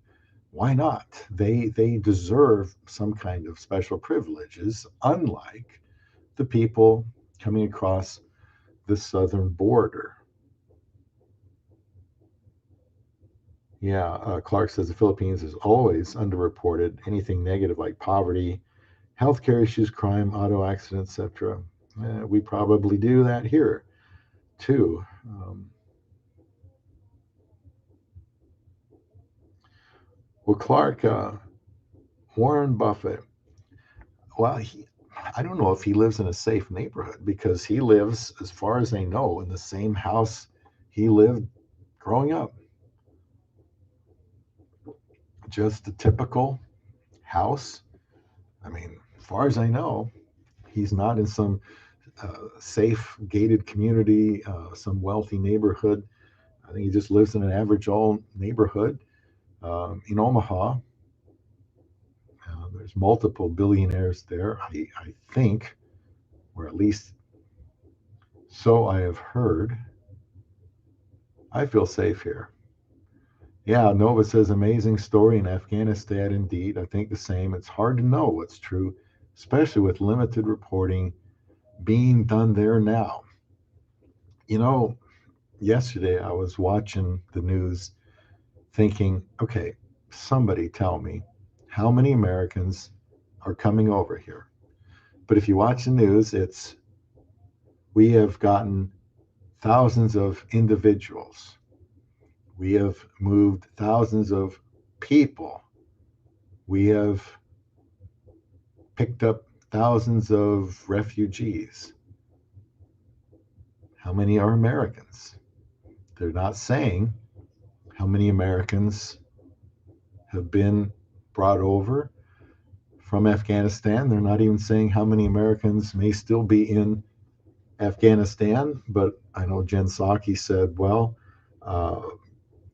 Speaker 1: why not? They deserve some kind of special privileges, unlike the people coming across the southern border. Yeah, Clark says the Philippines is always underreported. Anything negative like poverty, healthcare issues, crime, auto accidents, etc. We probably do that here too. Well, Clark, Warren Buffett, well, I don't know if he lives in a safe neighborhood because he lives, as far as I know, in the same house he lived growing up. Just a typical house. I mean, as far as I know, he's not in some safe gated community, some wealthy neighborhood. I think he just lives in an average old neighborhood in Omaha. There's multiple billionaires there, I think, or at least so I have heard. I feel safe here. Yeah, Nova says amazing story in Afghanistan. Indeed, I think the same. It's hard to know what's true, especially with limited reporting being done there now. You know, yesterday I was watching the news thinking, okay, somebody tell me how many Americans are coming over here. But if you watch the news, it's we have gotten thousands of individuals. We have moved thousands of people. We have picked up thousands of refugees. How many are Americans? They're not saying how many Americans have been brought over from Afghanistan. They're not even saying how many Americans may still be in Afghanistan. But I know Jen Psaki said, well, uh,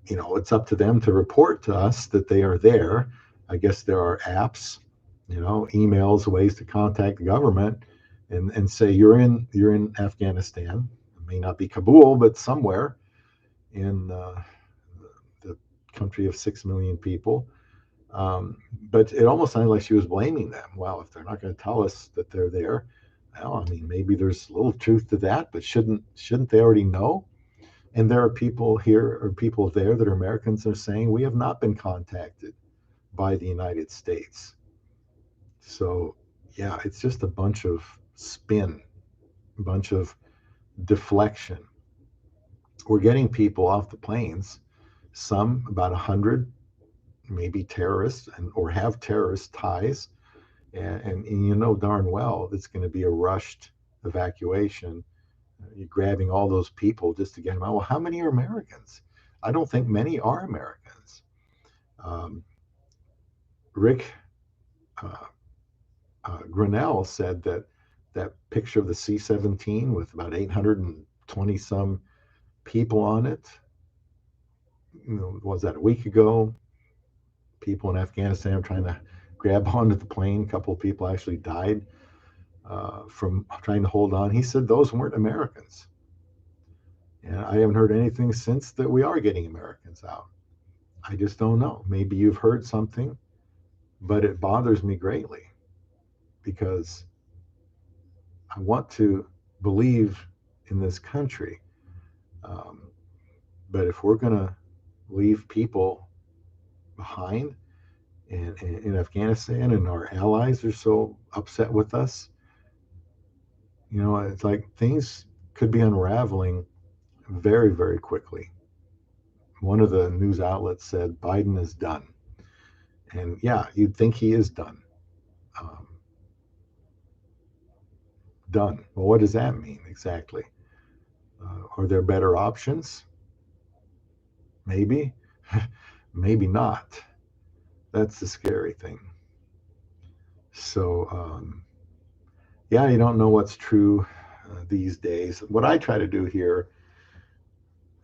Speaker 1: it's up to them to report to us that they are there. I guess there are apps, emails, ways to contact the government and say you're in Afghanistan. It may not be Kabul, but somewhere in the country of 6 million people. But it almost sounded like she was blaming them. Well, if they're not going to tell us that they're there, well, I mean, maybe there's a little truth to that, but shouldn't they already know? And there are people here or people there that are Americans that are saying we have not been contacted by the United States. So, yeah, it's just a bunch of spin, a bunch of deflection. We're getting people off the planes, some about 100, maybe terrorists or have terrorist ties. And you know darn well it's going to be a rushed evacuation. You're grabbing all those people just to get them out. Well, how many are Americans? I don't think many are Americans. Um, Rick uh, Grinnell said that that picture of the C-17 with about 820 some people on it, was that a week ago? People in Afghanistan are trying to grab onto the plane. A couple of people actually died from trying to hold on. He said those weren't Americans. And I haven't heard anything since that we are getting Americans out. I just don't know. Maybe you've heard something, but it bothers me greatly because I want to believe in this country. Um, but if we're going to leave people behind in Afghanistan and our allies are so upset with us, it's like things could be unraveling very, very quickly. One of the news outlets said Biden is done. And yeah, you'd think he is done. Um, done. Well, what does that mean exactly? Are there better options? Maybe, maybe not. That's the scary thing. So, yeah, you don't know what's true these days. What I try to do here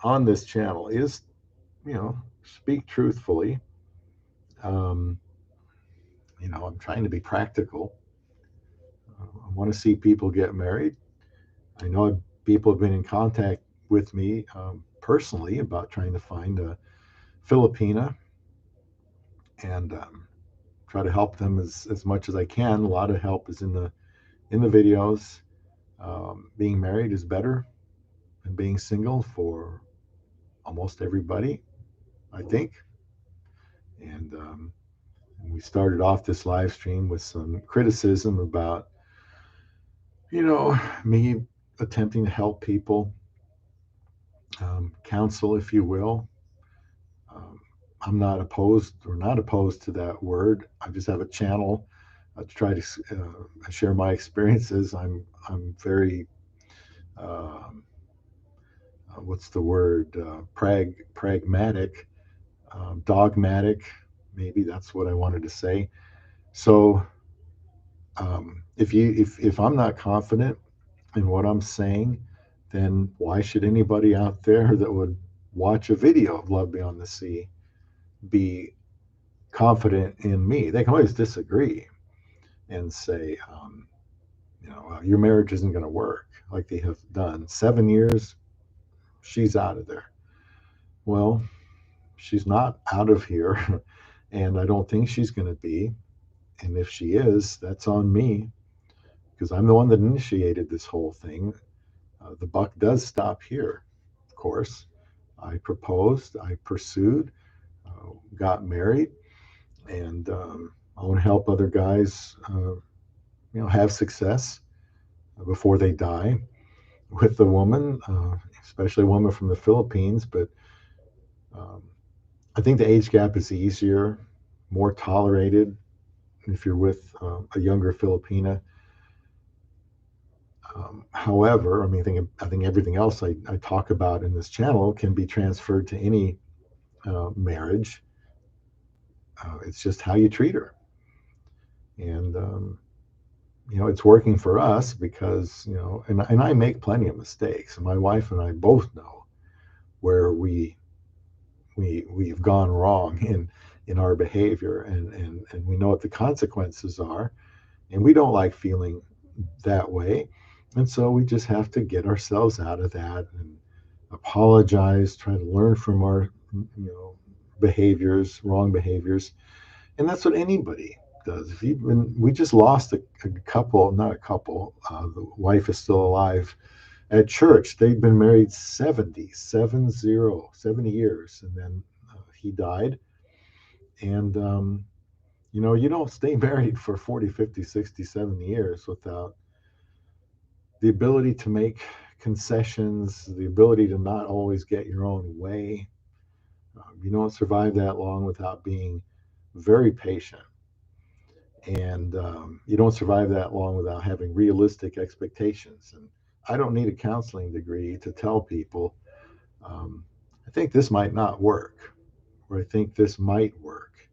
Speaker 1: on this channel is, speak truthfully. Um, I'm trying to be practical. I want to see people get married. I know people have been in contact with me personally about trying to find a Filipina and try to help them as much as I can. A lot of help is in the videos. Being married is better than being single for almost everybody, I think. And we started off this live stream with some criticism about, me attempting to help people, counsel, if you will. Um, I'm not opposed to that word. I just have a channel to try to share my experiences. I'm very what's the word, pragmatic, dogmatic. Maybe that's what I wanted to say. So if I'm not confident in what I'm saying, then why should anybody out there that would watch a video of Love Beyond the Sea be confident in me? They can always disagree and say, your marriage isn't going to work like they have done. 7 years, she's out of there. Well, she's not out of here, and I don't think she's going to be. And if she is, that's on me because I'm the one that initiated this whole thing. The buck does stop here, of course. I proposed, I pursued, got married, and I want to help other guys, have success before they die with a woman, especially a woman from the Philippines. But um, I think the age gap is easier, more tolerated if you're with a younger Filipina. However, I think everything else I talk about in this channel can be transferred to any marriage. It's just how you treat her, and it's working for us because and I make plenty of mistakes, and my wife and I both know where we've gone wrong in our behavior, and we know what the consequences are, and we don't like feeling that way, and so we just have to get ourselves out of that and apologize, try to learn from our behaviors, wrong behaviors, and that's what anybody does. If you've been, we just lost a couple, not a couple. The wife is still alive at church. They've been married 70 years, and then he died. And you don't stay married for 40, 50, 60, 70 years without the ability to make concessions, the ability to not always get your own way. You don't survive that long without being very patient, and you don't survive that long without having realistic expectations. And I don't need a counseling degree to tell people, um, I think this might not work, or I think this might work.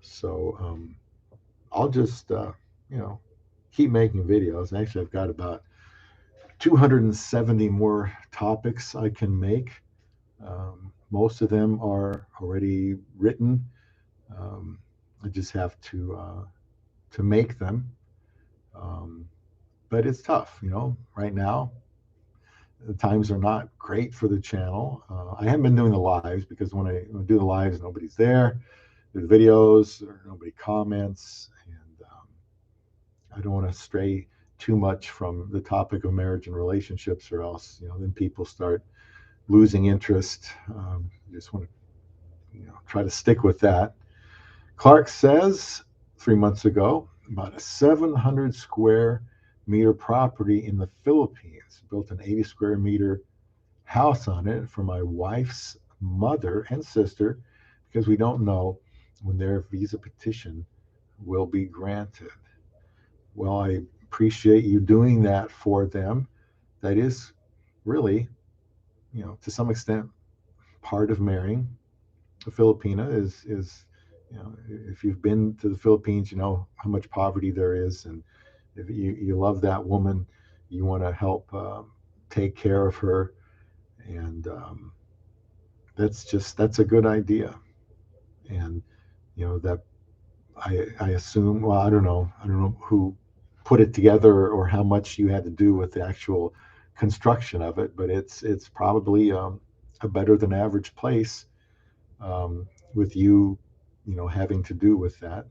Speaker 1: So I'll just, keep making videos. Actually, I've got about 270 more topics I can make. Most of them are already written. Um, I just have to make them. Um, but it's tough, right now. The times are not great for the channel. I haven't been doing the lives because when I do the lives, nobody's there. The videos, or nobody comments, and I don't want to stray too much from the topic of marriage and relationships, or else then people start losing interest. Just want to try to stick with that. Clark says 3 months ago about a 700 square meter property in the Philippines, built an 80 square meter house on it for my wife's mother and sister because we don't know when their visa petition will be granted. Well, I appreciate you doing that for them. That is really, to some extent, part of marrying a Filipina is if you've been to the Philippines, you know how much poverty there is, and if you love that woman, you want to help take care of her, and that's a good idea. And that I assume, well, I don't know who put it together or how much you had to do with the actual construction of it, but it's probably a better than average place, with having to do with that.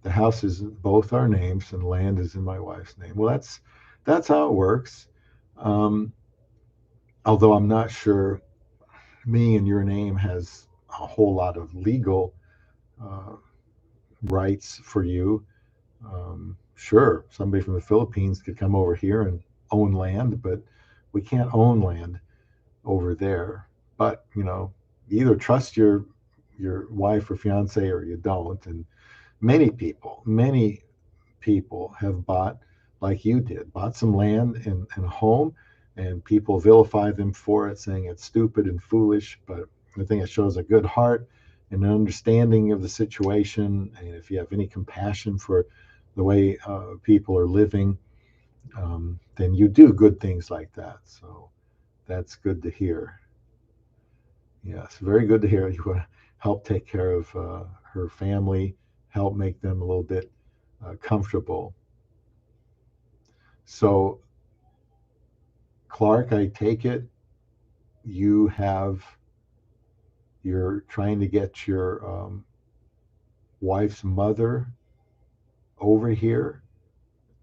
Speaker 1: The house is both our names and land is in my wife's name. Well, that's how it works. Um, Although I'm not sure me and your name has a whole lot of legal uh, rights for you. Sure, somebody from the Philippines could come over here and own land, but we can't own land over there. But you either trust your wife or fiance or you don't. And many people have bought, like you did, bought some land and a home, and people vilify them for it, saying it's stupid and foolish. But I think it shows a good heart and an understanding of the situation. And if you have any compassion for the way people are living, then you do good things like that. So that's good to hear. Yes, very good to hear. You want to help take care of her family, help make them a little bit comfortable. So, Clark, I take it you're trying to get your wife's mother over here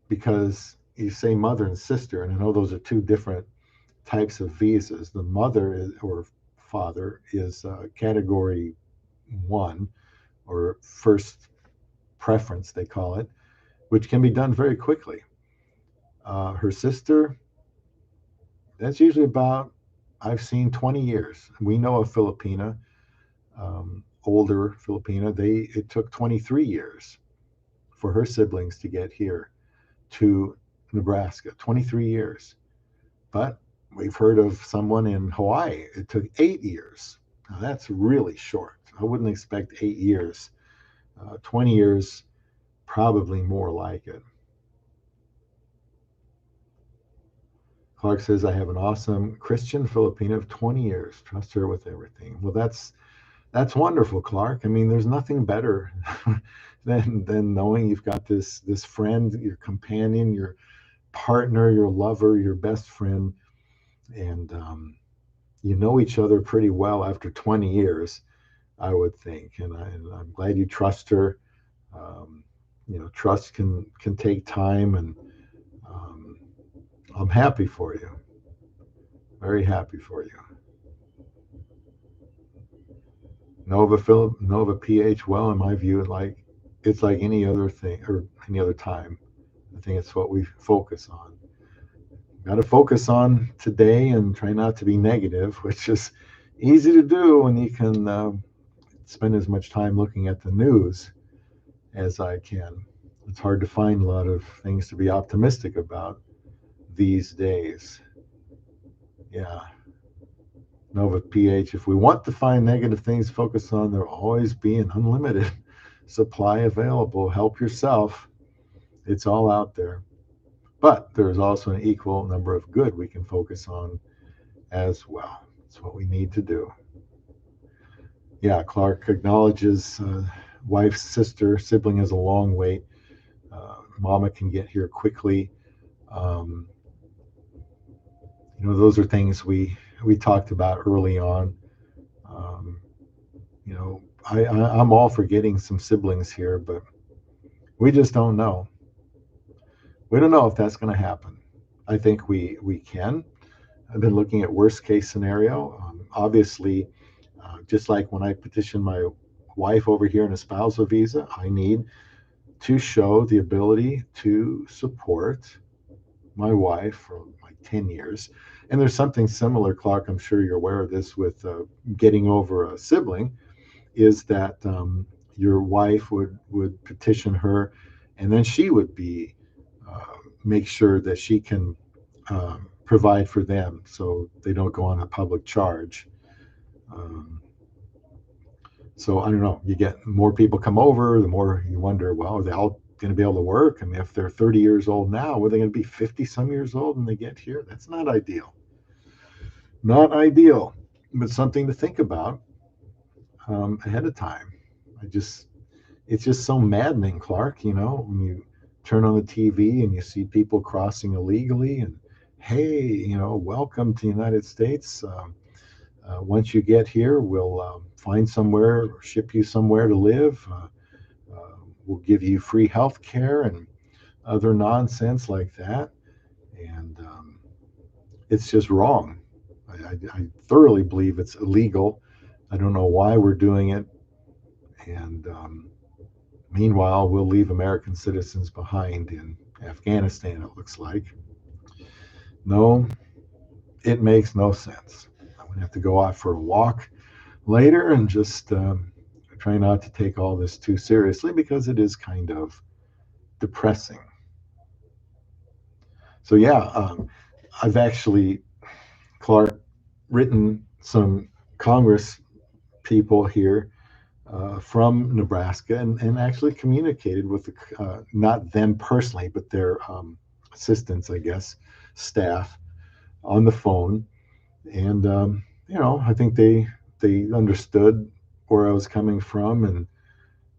Speaker 1: because you say mother and sister, and I know those are two different types of visas. The mother is, or father is category one, or first preference, they call it, which can be done very quickly. Her sister, that's usually about, I've seen 20 years. We know a Filipina, older Filipina, it took 23 years for her siblings to get here to Nebraska, 23 years. But we've heard of someone in Hawaii, it took 8 years. Now that's really short. I wouldn't expect 8 years. 20 years, probably more like it. Clark says, I have an awesome Christian Filipina of 20 years. Trust her with everything. Well, that's wonderful, Clark. I mean, there's nothing better than knowing you've got this friend, your companion, your partner, your lover, your best friend, and you know each other pretty well after 20 years, I would think. And I'm glad you trust her. Trust can take time, and um, I'm happy for you. Very happy for you. Nova PH. Well, in my view, it's like any other thing or any other time. I think it's what we focus on. Got to focus on today and try not to be negative, which is easy to do when you can spend as much time looking at the news as I can. It's hard to find a lot of things to be optimistic about these days. Yeah. Nova PH, if we want to find negative things to focus on, there'll always be an unlimited supply available. Help yourself. It's all out there. But there's also an equal number of good we can focus on as well. It's what we need to do. Yeah, Clark acknowledges wife's sister, sibling is a long wait. Mama can get here quickly. Um, those are things we talked about early on. Um, I'm all for getting some siblings here, but we just don't know. We don't know if that's going to happen. I think we can. I've been looking at worst case scenario. Obviously, just like when I petitioned my wife over here in a spousal visa, I need to show the ability to support my wife for like 10 years. And there's something similar, Clark, I'm sure you're aware of this, with getting over a sibling, is that your wife would petition her, and then she would make sure that she can provide for them so they don't go on a public charge. Um, so I don't know, you get more people come over, the more you wonder, well, are they all going to be able to work? I mean, if they're 30 years old now, are they going to be 50 some years old when they get here? That's not ideal. Not ideal, but something to think about ahead of time. It's just so maddening, Clark, when you turn on the TV and you see people crossing illegally, and hey, welcome to the United States. Once you get here, we'll find somewhere, or ship you somewhere to live. We'll give you free health care and other nonsense like that. And it's just wrong. I thoroughly believe it's illegal. I don't know why we're doing it. And meanwhile, we'll leave American citizens behind in Afghanistan, it looks like. No, it makes no sense. I'm going to have to go out for a walk later and just try not to take all this too seriously, because it is kind of depressing. So, yeah, I've actually, Clark, written some Congress people here from Nebraska, and actually communicated with not them personally, but their assistants, I guess, staff on the phone. And, I think they understood where I was coming from, and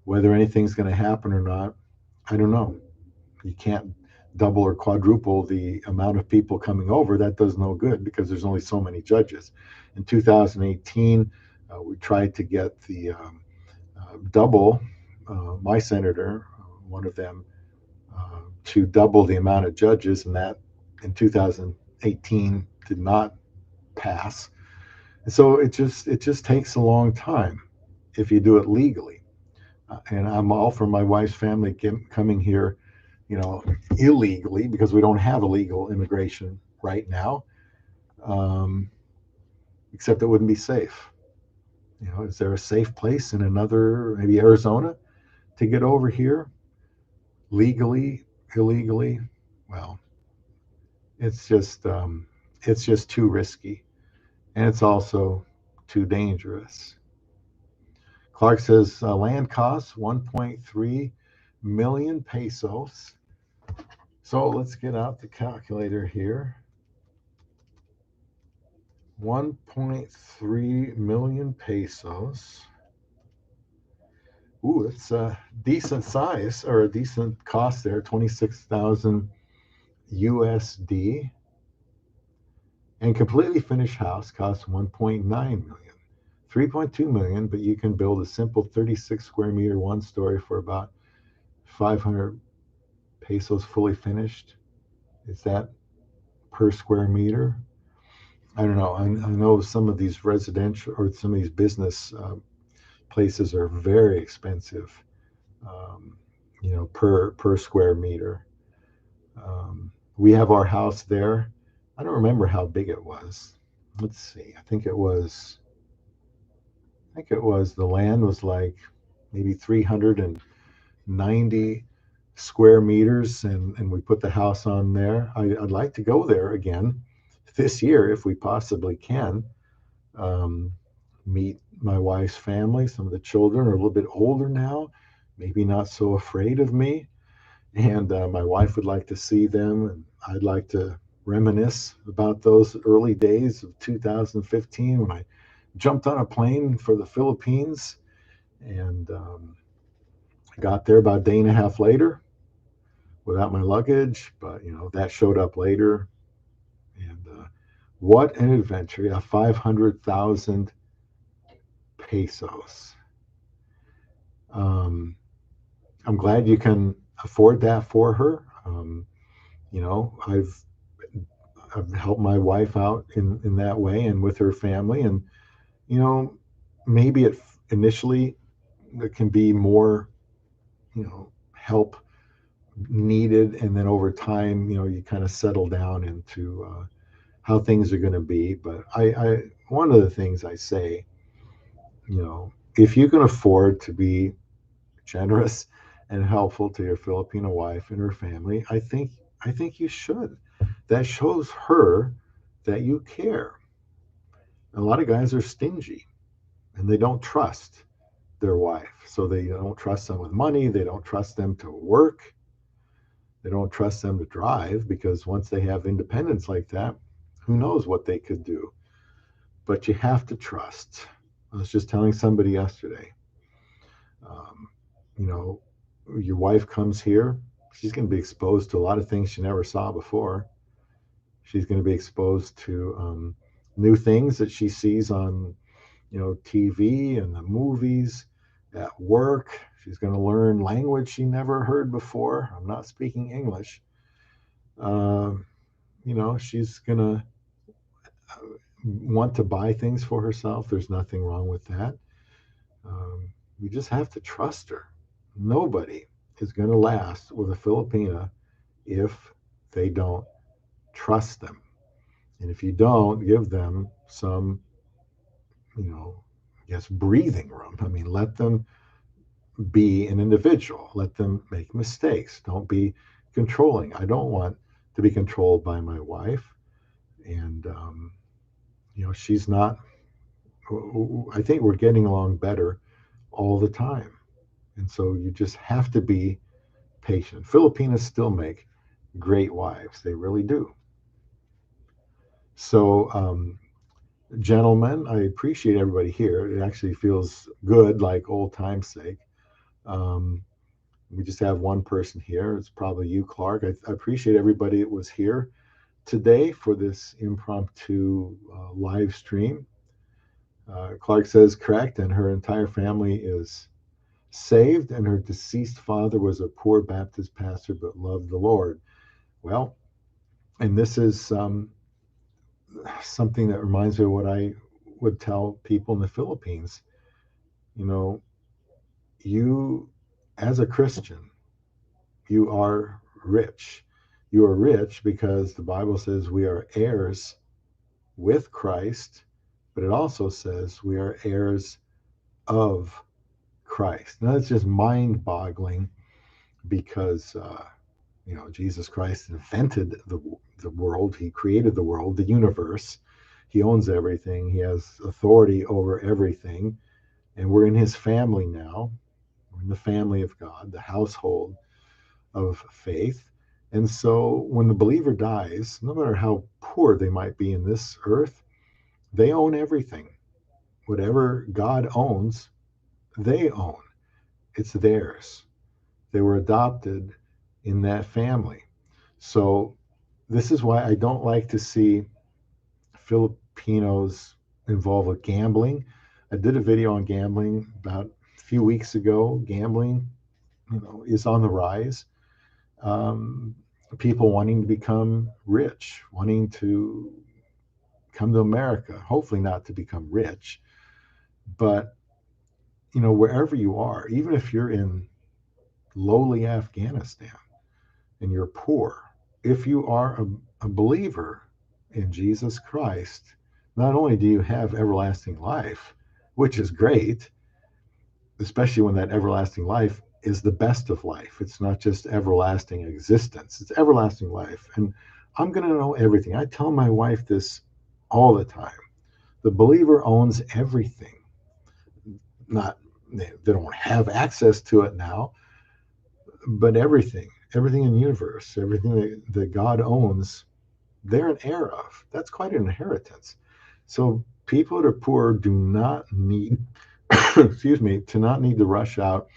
Speaker 1: whether anything's going to happen or not, I don't know. You can't double or quadruple the amount of people coming over. That does no good, because there's only so many judges. In 2018, we tried to get the double. My senator, one of them, to double the amount of judges, and that in 2018 did not pass. And so it just takes a long time if you do it legally. And I'm all for my wife's family coming here, illegally, because we don't have illegal immigration right now, um, except it wouldn't be safe. Is there a safe place in another, maybe Arizona, to get over here legally, illegally? Well, it's just too risky, and it's also too dangerous. Clark says land costs 1.3 million pesos. So let's get out the calculator here. 1.3 million pesos. Ooh, it's a decent size, or a decent cost there, 26,000 USD. And completely finished house costs 1.9 million. 3.2 million, but you can build a simple 36 square meter one story for about 500 pesos fully finished. Is that per square meter? I don't know. I know some of these residential or some of these business places are very expensive, per square meter. We have our house there. I don't remember how big it was. Let's see. I think it was the land was like maybe 390 square meters, and we put the house on there. I'd like to go there again this year if we possibly can. Um, Meet my wife's family. Some of the children are a little bit older now, maybe not so afraid of me. And my wife would like to see them, and I'd like to reminisce about those early days of 2015 when I jumped on a plane for the Philippines, and got there about a day and a half later without my luggage, but that showed up later. And what an adventure! Yeah, 500,000 pesos. Um, I'm glad you can afford that for her. You know, I've I've helped my wife out in that way and with her family, and you know, maybe it initially there can be more, help needed, and then over time, you kind of settle down into how things are going to be. But I one of the things I say, if you can afford to be generous and helpful to your Filipino wife and her family, I think you should. That shows her that you care. A lot of guys are stingy and they don't trust their wife. So they don't trust them with money, they don't trust them to work, they don't trust them to drive, because once they have independence like that, who knows what they could do. But you have to trust. I was just telling somebody yesterday, um, you know, your wife comes here, she's going to be exposed to a lot of things she never saw before. She's going to be exposed to new things that she sees on, TV and the movies, at work. She's going to learn language she never heard before. I'm not speaking English. Um, she's going to want to buy things for herself. There's nothing wrong with that. You just have to trust her. Nobody is going to last with a Filipina if they don't trust them. And if you don't give them some, I guess, breathing room, I mean, let them be an individual, let them make mistakes. Don't be controlling. I don't want to be controlled by my wife. And, she's not, I think we're getting along better all the time. And so you just have to be patient. Filipinas still make great wives, they really do. So, gentlemen, I appreciate everybody here. It actually feels good, like old time's sake. Um, we just have one person here. It's probably you, Clark. I appreciate everybody that was here today for this impromptu live stream. Clark says correct, and her entire family is saved, and her deceased father was a poor Baptist pastor but loved the Lord. Well, and this is something that reminds me of what I would tell people in the Philippines. You know, you, as a Christian, you are rich. You are rich because the Bible says we are heirs with Christ, but it also says we are heirs of Christ. Now, that's just mind boggling because, Jesus Christ invented the world, He created the world, the universe. He owns everything, He has authority over everything, and we're in His family now. We're in the family of God, the household of faith. And so when the believer dies, no matter how poor they might be in this earth, they own everything. Whatever God owns, they own. It's theirs. They were adopted in that family. So this is why I don't like to see Filipinos involved with gambling. I did a video on gambling about a few weeks ago. Gambling, is on the rise. Um, People wanting to become rich, wanting to come to America, hopefully not to become rich, but wherever you are, even if you're in lowly Afghanistan and you're poor, if you are a believer in Jesus Christ, not only do you have everlasting life, which is great, especially when that everlasting life is the best of life. It's not just everlasting existence, it's everlasting life. And I'm going to know everything. I tell my wife this all the time. The believer owns everything. Not they don't have access to it now, but everything in the universe, everything that God owns, they're an heir of. That's quite an inheritance. So people that are poor do not need, excuse me, to not need to rush out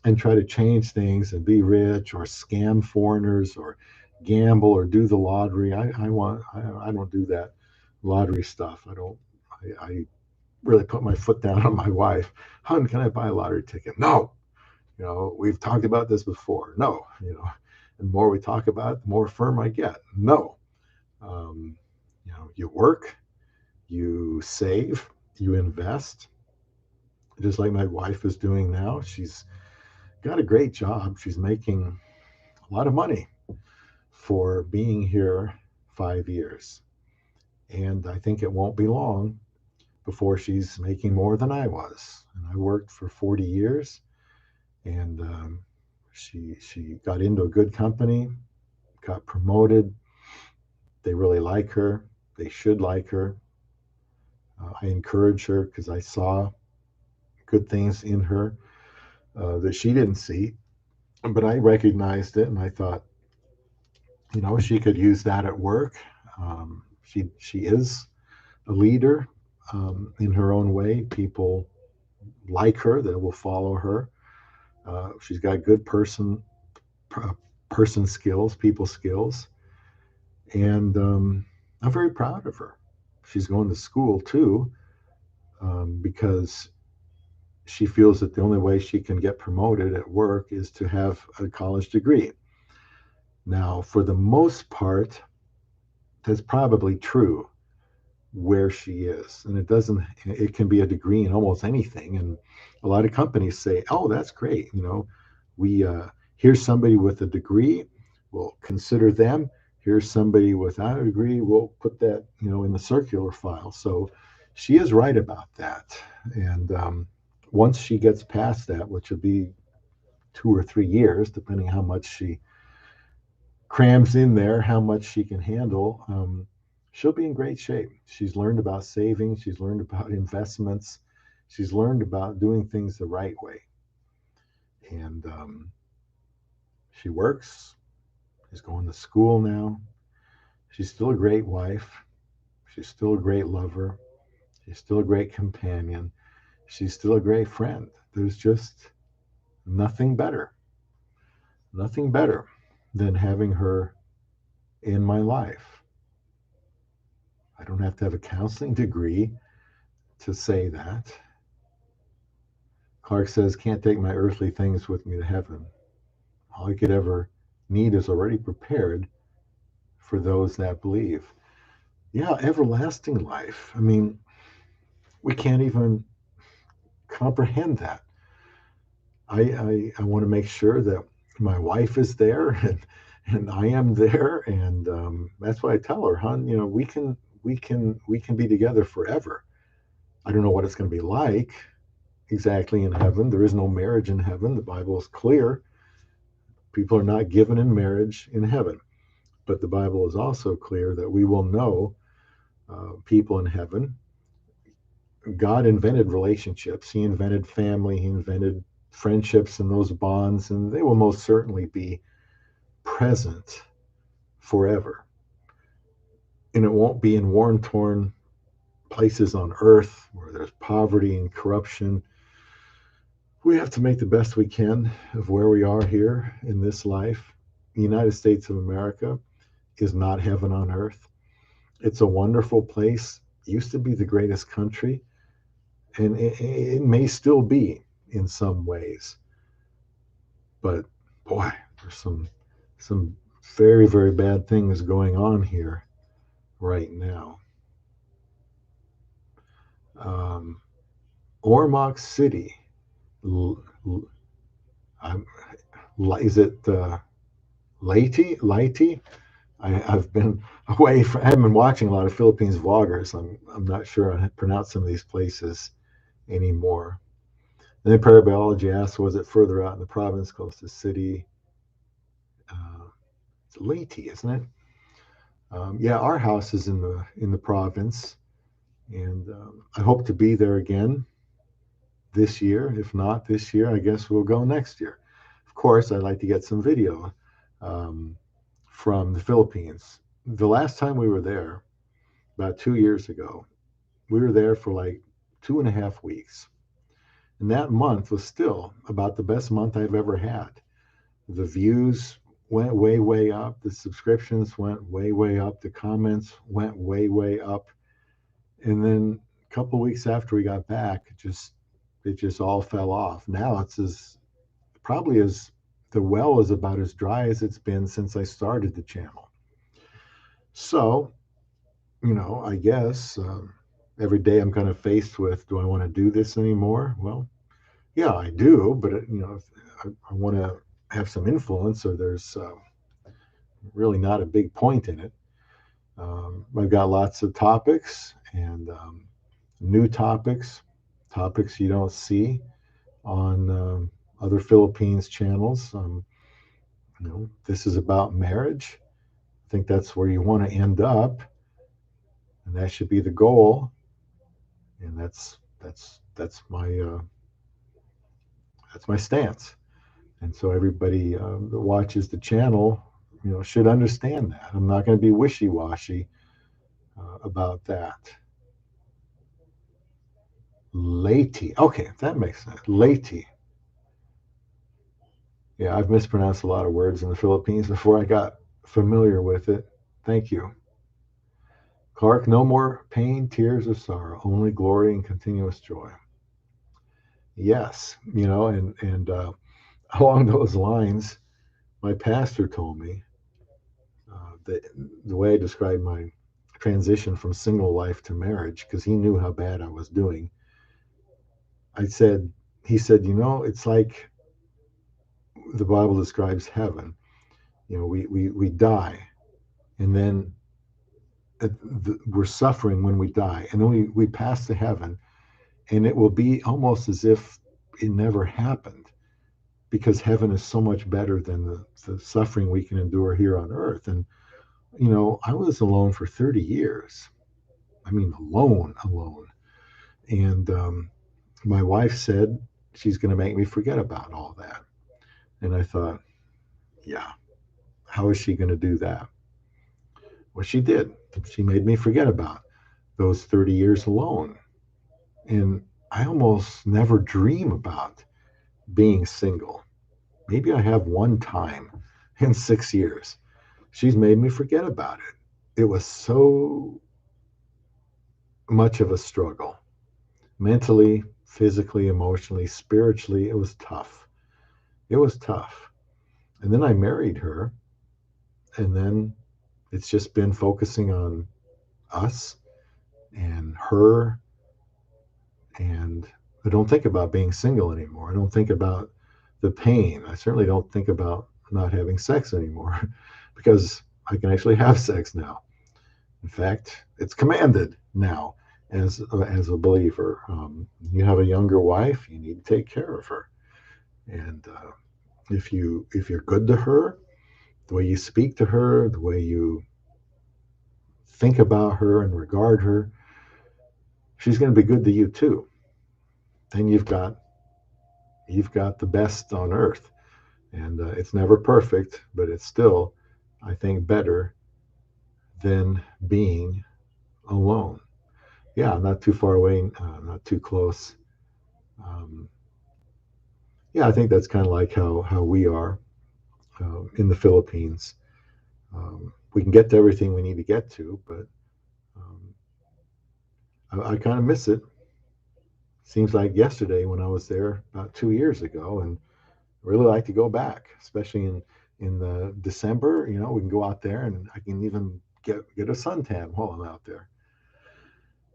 Speaker 1: and try to change things and be rich or scam foreigners or gamble or do the lottery. I don't do that lottery stuff. I really put my foot down on my wife. Hun, can I buy a lottery ticket? No. We've talked about this before. No. And the more we talk about it, the more firm I get. No. Um, you work, you save, you invest, just like my wife is doing now. She's got a great job. She's making a lot of money for being here 5 years. And I think it won't be long before she's making more than I was. And I worked for 40 years, and she got into a good company, got promoted. They really like her. They should like her. I encourage her because I saw good things in her that she didn't see, but I recognized it, and I thought, she could use that at work. She is a leader in her own way. People like her that will follow her. She's got good person skills, people skills, and I'm very proud of her. She's going to school too because she feels that the only way she can get promoted at work is to have a college degree. Now, for the most part, that's probably true where she is. And it can be a degree in almost anything. And a lot of companies say, oh, that's great. We here's somebody with a degree, we'll consider them. Here's somebody without a degree, we'll put that, in the circular file. So she is right about that. And once she gets past that, which will be 2 or 3 years, depending how much she crams in there, how much she can handle, she'll be in great shape. She's learned about saving, she's learned about investments, she's learned about doing things the right way. And she works, she's going to school now. She's still a great wife. She's still a great lover. She's still a great companion. She's still a great friend. There's just nothing better than having her in my life. I don't have to have a counseling degree to say that. Clark says, can't take my earthly things with me to heaven. All I could ever need is already prepared for those that believe. Yeah, everlasting life. I mean, we can't even comprehend that. I want to make sure that my wife is there and I am there, and that's why I tell her, hon, we can be together forever. I don't know what it's going to be like exactly in heaven. There is no marriage in heaven. The Bible is clear. People are not given in marriage in heaven. But the Bible is also clear that we will know people in heaven. God invented relationships. He invented family. He invented friendships and those bonds, and they will most certainly be present forever. And it won't be in war torn places on earth where there's poverty and corruption. We have to make the best we can of where we are here in this life. The United States of America is not heaven on earth. It's a wonderful place. It used to be the greatest country, and it may still be in some ways. But boy, there's some very, very bad things going on here right now. Um, Ormoc City. I'm, is it Leyte? I've been away from, I haven't been watching a lot of Philippines vloggers. I'm not sure I pronounce some of these places anymore. And then Parabology asks, was it further out in the province, close to the city? It's Leyte, isn't it? Yeah, our house is in the province, and I hope to be there again this year. If not this year, I guess we'll go next year. Of course, I'd like to get some video um, from the Philippines. The last time we were there, about 2 years ago, we were there for like 2.5 weeks. And that month was still about the best month I've ever had. The views went way, way up. The subscriptions went way, way up. The comments went way, way up. And then a couple of weeks after we got back, it just all fell off. Now it's probably as the well is about as dry as it's been since I started the channel. So, I guess every day I'm kind of faced with, do I want to do this anymore? Well, yeah, I do, but I want to have some influence, or there's really not a big point in it. I've got lots of topics and new topics you don't see on other Philippines channels. This is about marriage. I think that's where you want to end up, and that should be the goal. And that's my stance. And so everybody that watches the channel, should understand that. I'm not going to be wishy-washy about that. Leyte. Okay, that makes sense. Leyte. Yeah, I've mispronounced a lot of words in the Philippines before I got familiar with it. Thank you. Clark, no more pain, tears, or sorrow, only glory and continuous joy. Yes, and along those lines, my pastor told me that the way I described my transition from single life to marriage, because he knew how bad I was doing. He said, it's like the Bible describes heaven. We die, and then we're suffering when we die, and then we pass to heaven, and it will be almost as if it never happened, because heaven is so much better than the suffering we can endure here on earth. And I was alone for 30 years. I mean, alone. And my wife said she's going to make me forget about all that. And I thought, yeah, how is she going to do that? Well, she did. She made me forget about those 30 years alone. And I almost never dream about being single. Maybe I have one time in 6 years. She's made me forget about it. It was so much of a struggle, mentally, physically, emotionally, spiritually. It was tough. It was tough. And then I married her, and then it's just been focusing on us and her. And I don't think about being single anymore. I don't think about the pain. I certainly don't think about not having sex anymore because I can actually have sex now. In fact, it's commanded now as a believer. You have a younger wife, you need to take care of her. And if you're good to her, the way you speak to her, the way you think about her and regard her, she's going to be good to you too. Then you've got the best on earth. And it's never perfect, but it's still, I think, better than being alone. Yeah, not too far away, not too close. Um, yeah, I think that's kind of like how we are in the Philippines. We can get to everything we need to get to, but um, I kind of miss it. Seems like yesterday when I was there about 2 years ago, and really like to go back, especially in the December. You know, we can go out there, and I can even get a suntan while I'm out there.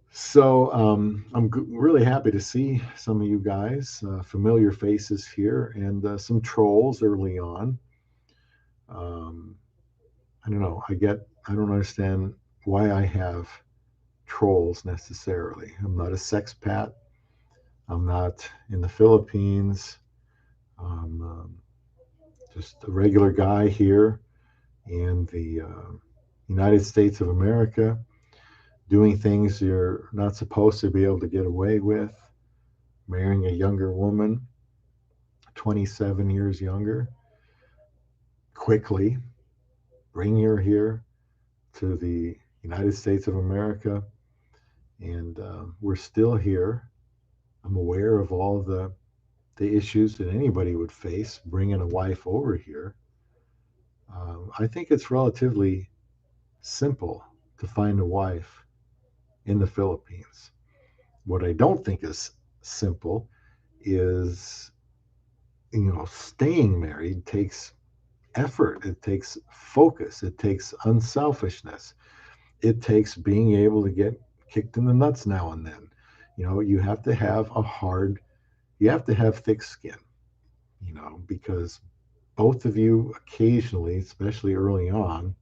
Speaker 1: So I'm really happy to see some of you guys, familiar faces here, and some trolls early on. Um, I don't know. I don't understand why I have trolls necessarily. I'm not a sexpat. I'm not in the Philippines. I'm just a regular guy here in the United States of America, doing things you're not supposed to be able to get away with, marrying a younger woman, 27 years younger, quickly, bring her here to the United States of America, and we're still here. I'm aware of all the issues that anybody would face bringing a wife over here. I think it's relatively simple to find a wife in the Philippines. What I don't think is simple is, staying married takes effort, it takes focus, it takes unselfishness, it takes being able to get kicked in the nuts now and then. You have to have you have to have thick skin, because both of you occasionally, especially early on,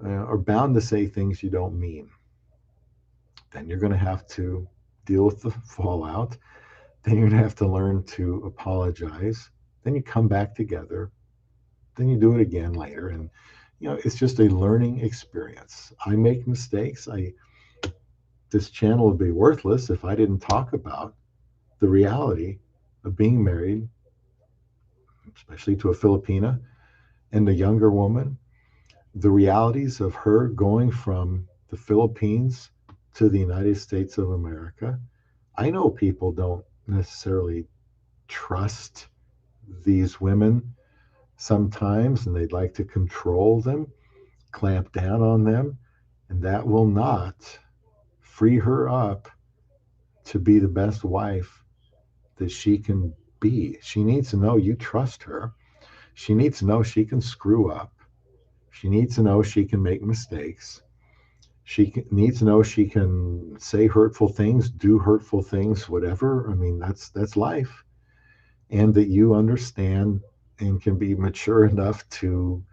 Speaker 1: are bound to say things you don't mean. Then you're going to have to deal with the fallout. Then you're going to have to learn to apologize. Then you come back together. Then you do it again later. And, it's just a learning experience. I make mistakes. This channel would be worthless if I didn't talk about the reality of being married, especially to a Filipina and a younger woman, the realities of her going from the Philippines to the United States of America. I know people don't necessarily trust these women sometimes, and they'd like to control them, clamp down on them, and that will not free her up to be the best wife that she can be. She needs to know you trust her. She needs to know she can screw up. She needs to know she can make mistakes. Needs to know she can say hurtful things, do hurtful things, whatever. I mean, that's life. And that you understand and can be mature enough to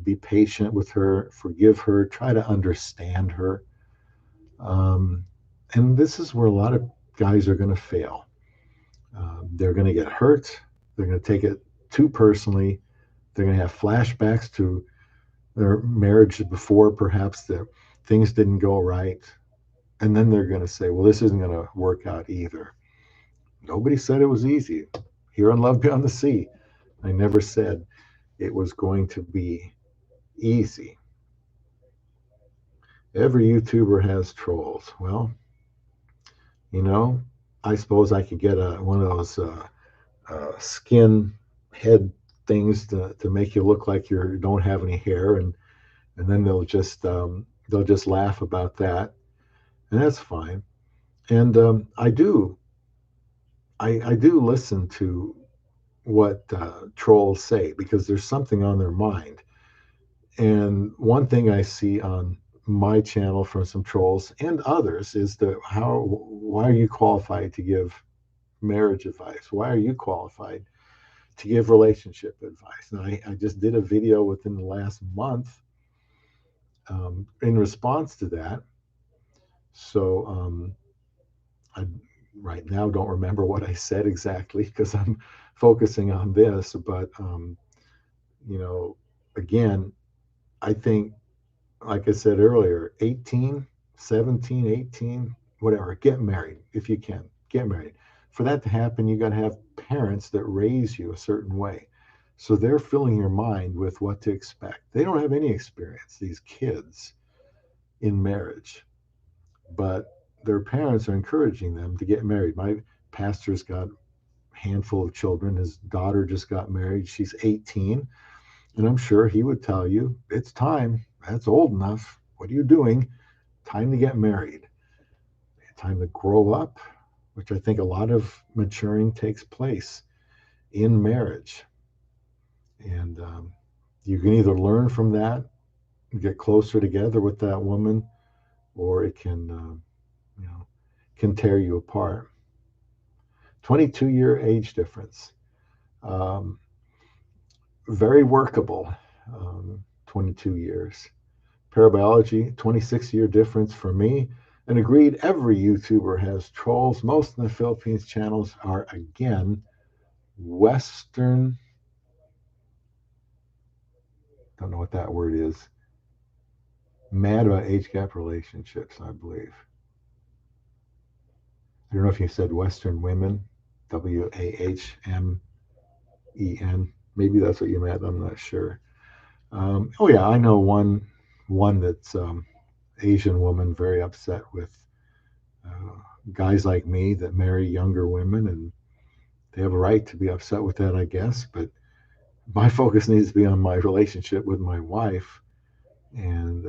Speaker 1: be patient with her, forgive her, try to understand her. And this is where a lot of guys are going to fail. They're going to get hurt. They're going to take it too personally. They're going to have flashbacks to their marriage before, perhaps the things didn't go right. And then they're going to say, well, this isn't going to work out either. Nobody said it was easy. Here on Love Beyond the Sea, I never said it was going to be easy. Every YouTuber has trolls. Well, I suppose I could get one of those skin head things to make you look like you don't have any hair, and then they'll just laugh about that, and that's fine. And I do I do listen to what trolls say because there's something on their mind. And one thing I see on my channel from some trolls and others is that why are you qualified to give marriage advice? Why are you qualified to give relationship advice? And I just did a video within the last month in response to that. So I right now don't remember what I said exactly because I'm focusing on this. But you know, again, I think, like I said earlier, 18, 17, 18, whatever, get married if you can. Get married. For that to happen, you got to have parents that raise you a certain way. So they're filling your mind with what to expect. They don't have any experience, these kids, in marriage, but their parents are encouraging them to get married. My pastor's got a handful of children. His daughter just got married. She's 18. And I'm sure he would tell you, it's time. That's old enough. What are you doing? Time to get married. Time to grow up, which I think a lot of maturing takes place in marriage. And you can either learn from that, get closer together with that woman, or it can, you know, can tear you apart. 22-year age difference. Um, Very workable. 22 years. Parabology, 26-year difference for me. And agreed, every YouTuber has trolls. Most in the Philippines channels are, again, Western, don't know what that word is, mad about age gap relationships, I believe. I don't know if you said Western women, WAHMEN. Maybe that's what you meant. I'm not sure. Oh yeah, I know one that's Asian woman very upset with uh, guys like me that marry younger women, and they have a right to be upset with that, I guess. But my focus needs to be on my relationship with my wife and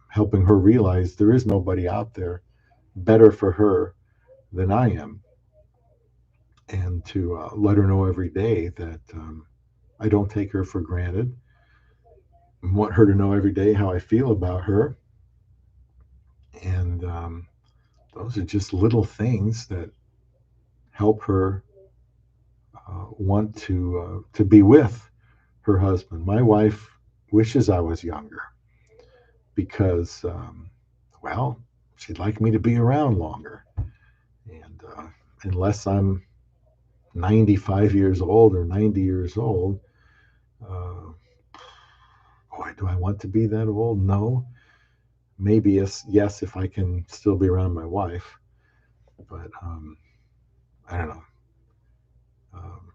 Speaker 1: helping her realize there is nobody out there better for her than I am, and to let her know every day that I don't take her for granted. I want her to know every day how I feel about her, and those are just little things that help her want to be with her husband. My wife wishes I was younger because, well, she'd like me to be around longer. And unless I'm 95 years old or 90 years old, uh, boy, do I want to be that old? No. Maybe yes, if I can still be around my wife. But I don't know. Um,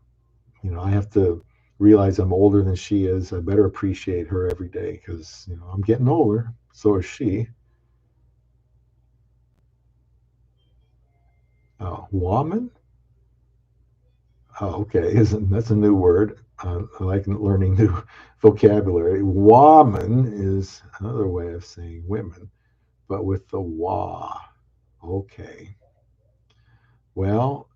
Speaker 1: I have to realize I'm older than she is. I better appreciate her every day because I'm getting older. So is she. Woman? Oh, okay. Isn't that's a new word? I like learning new vocabulary. Woman is another way of saying women, but with the wa. Okay. Well,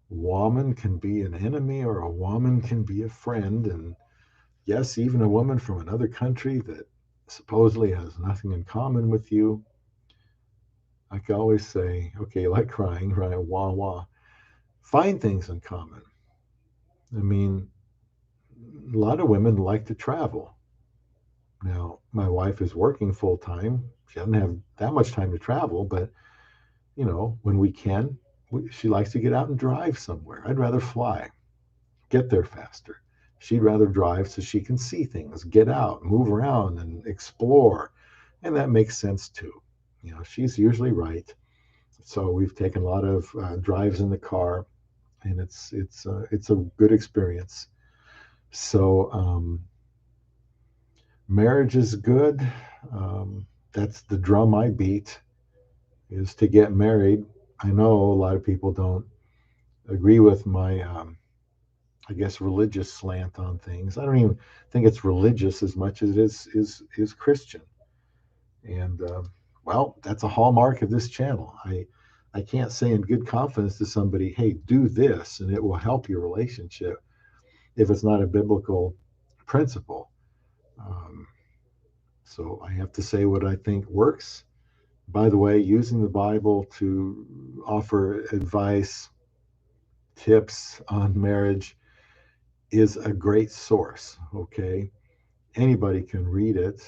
Speaker 1: woman can be an enemy or a woman can be a friend, and yes, even a woman from another country that supposedly has nothing in common with you. I can always say, okay, you like crying, right? Wah wah. Find things in common. I mean, a lot of women like to travel. Now, my wife is working full time. She doesn't have that much time to travel, but when we can, she likes to get out and drive somewhere. I'd rather fly, get there faster. She'd rather drive so she can see things, get out, move around, and explore. And that makes sense too. She's usually right. So we've taken a lot of drives in the car, and it's a good experience. So marriage is good. That's the drum I beat, is to get married. I know a lot of people don't agree with my, I guess, religious slant on things. I don't even think it's religious as much as it is Christian. And well, that's a hallmark of this channel. I can't say in good confidence to somebody, hey, do this and it will help your relationship if it's not a biblical principle. Um, so I have to say what I think works. By the way, using the Bible to offer advice, tips on marriage is a great source. Okay. Anybody can read it.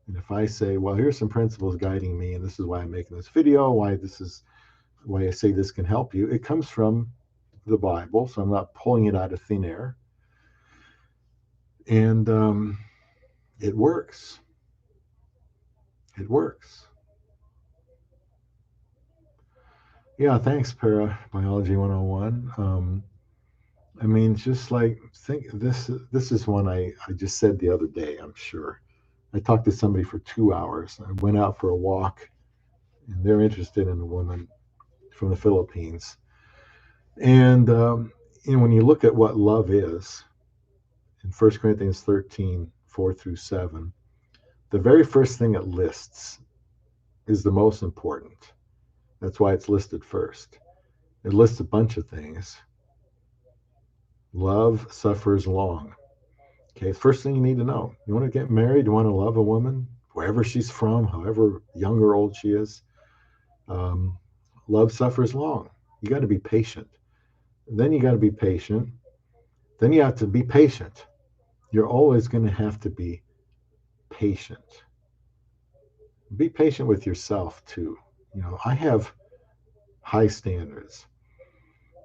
Speaker 1: And if I say, well, here's some principles guiding me, and this is why I'm making this video, why I say this can help you, it comes from the Bible. So I'm not pulling it out of thin air. And it works. It works. Yeah, thanks, Parabiology 101. I mean, just like think this is one I just said the other day, I'm sure. I talked to somebody for 2 hours. I went out for a walk and they're interested in a woman from the Philippines. And when you look at what love is in 1 Corinthians 13, 4 through 7, the very first thing it lists is the most important. That's why it's listed first. It lists a bunch of things. Love suffers long. Okay, first thing you need to know. You want to get married, you want to love a woman, wherever she's from, however young or old she is. Um, Love suffers long. You got to be patient. Then you got to be patient. Then you have to be patient. You're always going to have to be patient. Be patient with yourself too. I have high standards,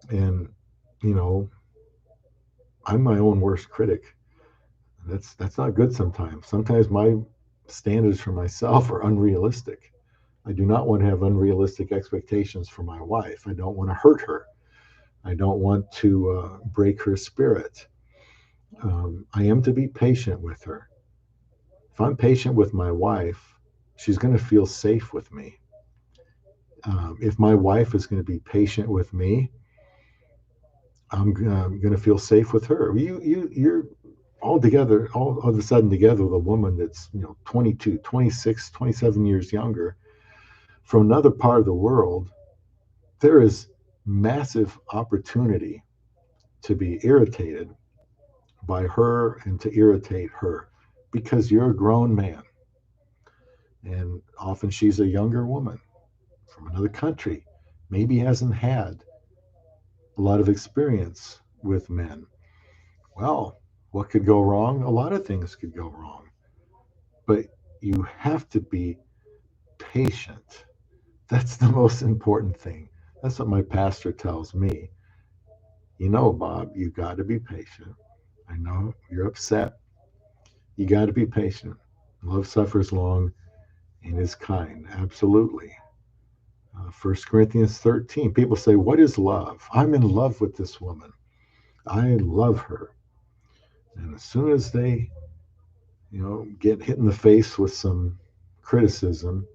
Speaker 1: and you know, I'm my own worst critic. That's not good sometimes. Sometimes my standards for myself are unrealistic. I do not want to have unrealistic expectations for my wife. I don't want to hurt her. I don't want to break her spirit. I am to be patient with her. If I'm patient with my wife, she's going to feel safe with me. If my wife is going to be patient with me, I'm going to feel safe with her. You're all together, all of a sudden together with a woman that's 22, 26, 27 years younger from another part of the world. There is massive opportunity to be irritated by her and to irritate her because you're a grown man. And often she's a younger woman from another country, maybe hasn't had a lot of experience with men. Well, what could go wrong? A lot of things could go wrong. But you have to be patient. That's the most important thing. That's what my pastor tells me. Bob, you got to be patient. I know you're upset. You got to be patient. Love suffers long and is kind. Absolutely. 1 Corinthians 13. People say, what is love? I'm in love with this woman. I love her. And as soon as they, get hit in the face with some criticism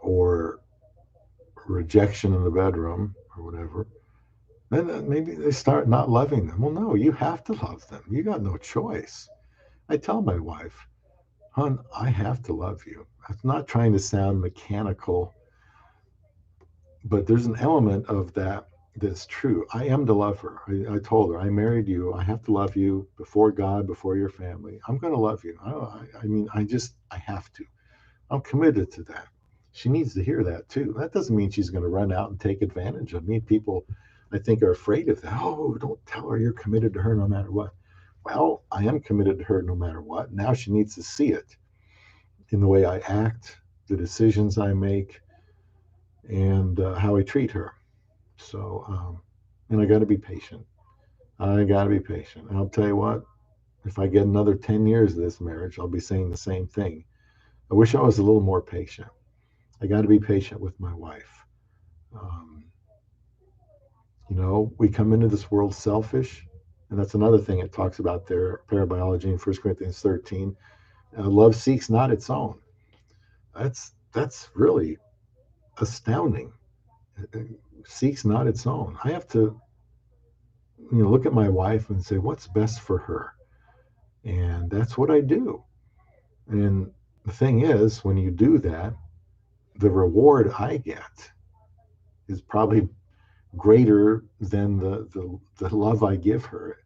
Speaker 1: or rejection in the bedroom or whatever, then maybe they start not loving them. Well, no, you have to love them. You got no choice. I tell my wife, hon, I have to love you. I'm not trying to sound mechanical, but there's an element of that that's true. I am to love her. I told her, I married you. I have to love you before God, before your family. I'm going to love you. I have to. I'm committed to that. She needs to hear that too. That doesn't mean she's going to run out and take advantage of me. People, I think, are afraid of that. Oh, don't tell her you're committed to her no matter what. Well, I am committed to her no matter what. Now she needs to see it in the way I act, the decisions I make, and how I treat her. So, and I got to be patient. I got to be patient. And I'll tell you what, if I get another 10 years of this marriage, I'll be saying the same thing. I wish I was a little more patient. I got to be patient with my wife. Um, we come into this world selfish. And that's another thing it talks about there, Parabiology in 1 Corinthians 13. Love seeks not its own. That's really astounding. It seeks not its own. I have to look at my wife and say, what's best for her? And that's what I do. And the thing is, when you do that, the reward I get is probably greater than the love I give her,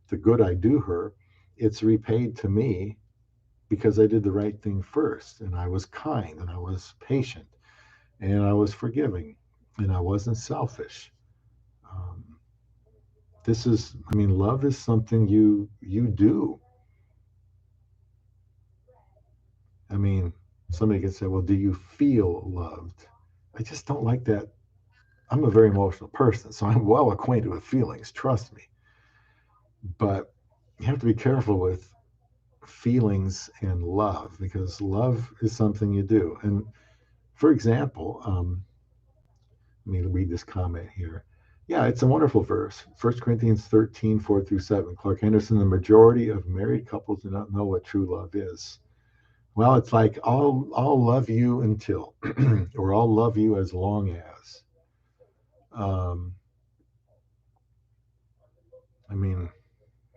Speaker 1: the good I do her. It's repaid to me because I did the right thing first, and I was kind, and I was patient, and I was forgiving, and I wasn't selfish. Um, this is, I mean, love is something you do. I mean, somebody could say, well, do you feel loved? I just don't like that. I'm a very emotional person, so I'm well acquainted with feelings, trust me. But you have to be careful with feelings and love, because love is something you do. And for example, let me read this comment here. Yeah, it's a wonderful verse. 1 Corinthians 13, 4 through 7. Clark Henderson, the majority of married couples do not know what true love is. Well, it's like I'll love you until, or I'll love you as long as. Um, I mean,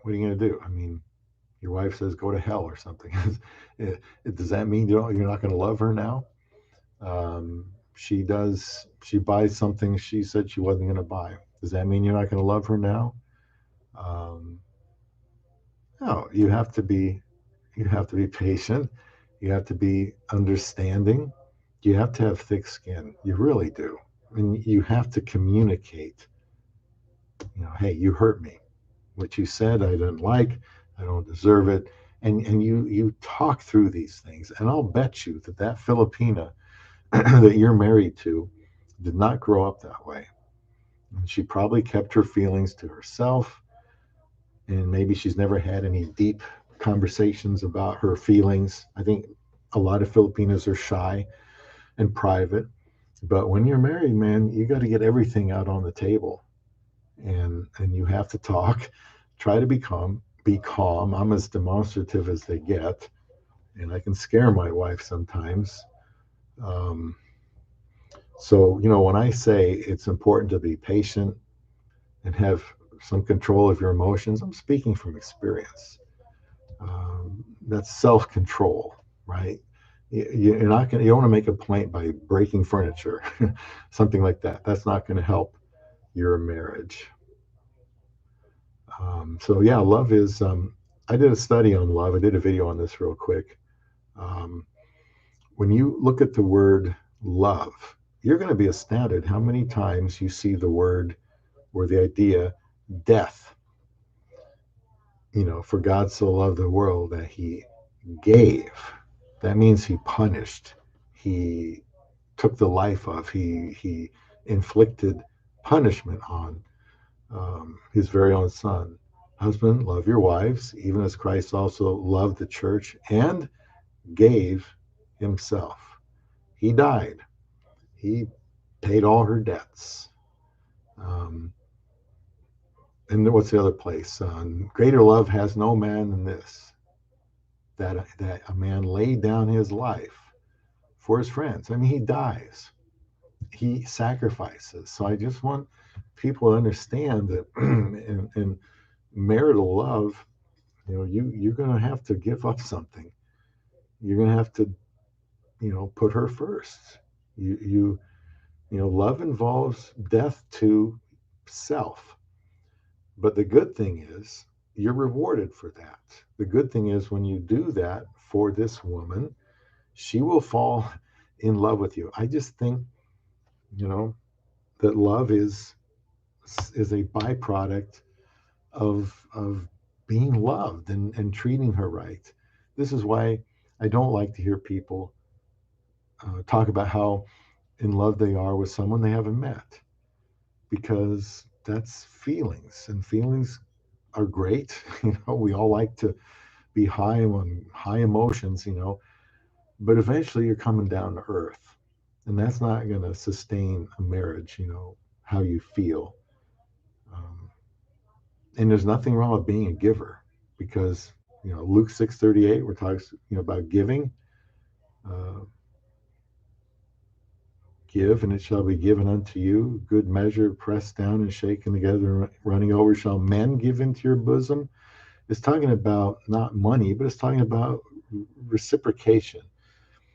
Speaker 1: what are you going to do? I mean, your wife says go to hell or something. Does that mean you're not going to love her now? She buys something she said she wasn't going to buy. Does that mean you're not going to love her now? Um, no, you have to be patient. You have to be understanding. You have to have thick skin. You really do. And you have to communicate. Hey, you hurt me. What you said, I didn't like. I don't deserve it. And you talk through these things. And I'll bet you that Filipina that you're married to did not grow up that way. And she probably kept her feelings to herself. And maybe she's never had any deep conversations about her feelings. I think a lot of Filipinos are shy and private. But when you're married, man, you got to get everything out on the table, and you have to talk. Try to be calm. Be calm. I'm as demonstrative as they get, and I can scare my wife sometimes. Um, so when I say it's important to be patient and have some control of your emotions, I'm speaking from experience. That's self-control, right? You're not going. You don't want to make a point by breaking furniture, something like that. That's not going to help your marriage. So yeah, love is. I did a study on love. I did a video on this real quick. Um, when you look at the word love, you're going to be astounded how many times you see the word or the idea death. For God so loved the world that he gave. That means he punished. He took the life of. He inflicted punishment on his very own son. Husband, love your wives, even as Christ also loved the church and gave himself. He died. He paid all her debts. Um, and what's the other place? Greater love has no man than this, that a man laid down his life for his friends. I mean, he dies. He sacrifices. So I just want people to understand that in marital love, you're going to have to give up something. You're going to have to put her first. Love involves death to self. But the good thing is you're rewarded for that. The good thing is when you do that for this woman, she will fall in love with you. I just think you know that love is a byproduct of being loved and treating her right. This is why I don't like to hear people talk about how in love they are with someone they haven't met, because that's feelings, and feelings are great. We all like to be high on high emotions, but eventually you're coming down to earth, and that's not going to sustain a marriage. How you feel. Um, and there's nothing wrong with being a giver, because Luke 6:38, we're talking about giving. Uh, Give, and it shall be given unto you. Good measure, pressed down and shaken together, and running over, shall men give into your bosom. It's talking about not money, but it's talking about reciprocation.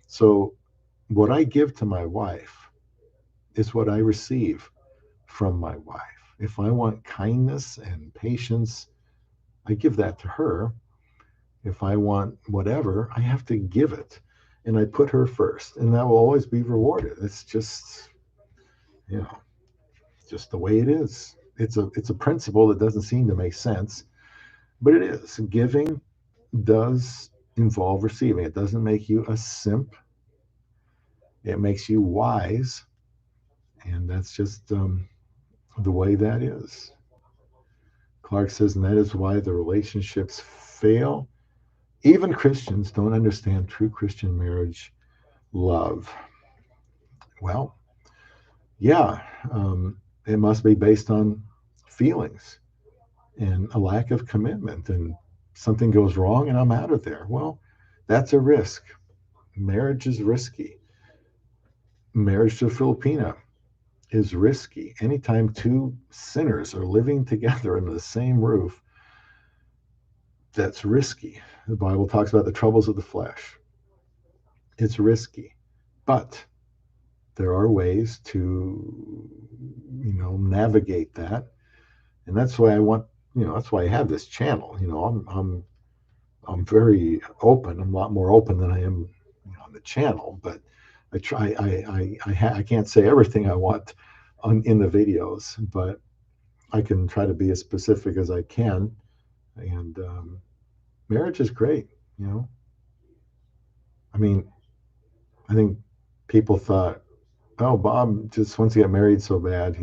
Speaker 1: So, what I give to my wife, is what I receive from my wife. If I want kindness and patience, I give that to her. If I want whatever, I have to give it. And I put her first, and that will always be rewarded. It's just, you know, just the way it is. It's a principle that doesn't seem to make sense, but it is. Giving does involve receiving. It doesn't make you a simp. It makes you wise, and that's just the way that is. Clark says, and that is why the relationships fail. Even Christians don't understand true Christian marriage love. Well, yeah, it must be based on feelings and a lack of commitment, and something goes wrong and I'm out of there. Well, that's a risk. Marriage is risky. Marriage to Filipina is risky. Anytime two sinners are living together under the same roof, that's risky. The Bible talks about the troubles of the flesh. It's risky, but there are ways to, navigate that, and that's why I want, that's why I have this channel. I'm very open. I'm a lot more open than I am on the channel, but I try. I can't say everything I want in the videos, but I can try to be as specific as I can. And marriage is great. I mean, I think people thought, oh, Bob just wants to get married so bad.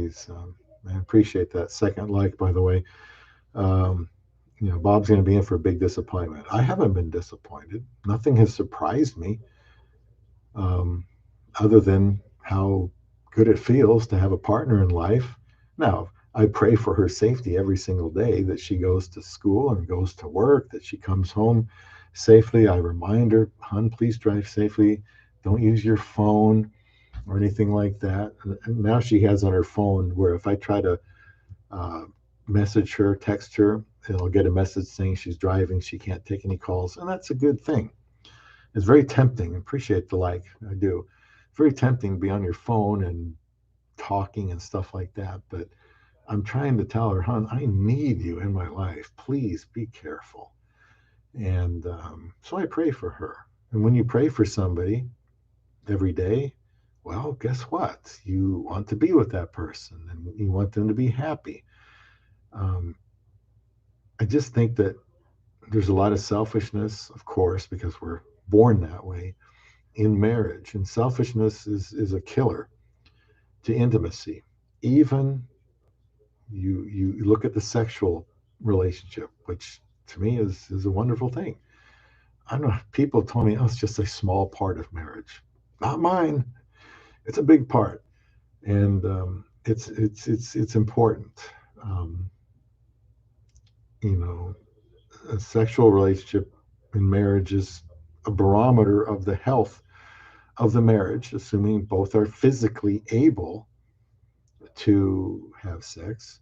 Speaker 1: I appreciate that second like, by the way. Um, Bob's going to be in for a big disappointment. I haven't been disappointed. Nothing has surprised me, um, other than how good it feels to have a partner in life. Now, I pray for her safety every single day, that she goes to school and goes to work, that she comes home safely. I remind her, hon, please drive safely. Don't use your phone or anything like that. And now she has on her phone where if I try to uh, message her, text her, and I'll get a message saying she's driving, she can't take any calls, and that's a good thing. It's very tempting. Appreciate the like, I do. It's very tempting to be on your phone and talking and stuff like that, but I'm trying to tell her, hon, I need you in my life. Please be careful. And so I pray for her. And when you pray for somebody every day, well, guess what? You want to be with that person and you want them to be happy. Um, I just think that there's a lot of selfishness, of course, because we're born that way in marriage. And selfishness is a killer to intimacy. Even you look at the sexual relationship, which to me is a wonderful thing. I don't know, people told me, oh, it's just a small part of marriage. Not mine. It's a big part. And it's important. Um, you know, a sexual relationship in marriage is a barometer of the health of the marriage, assuming both are physically able to have sex.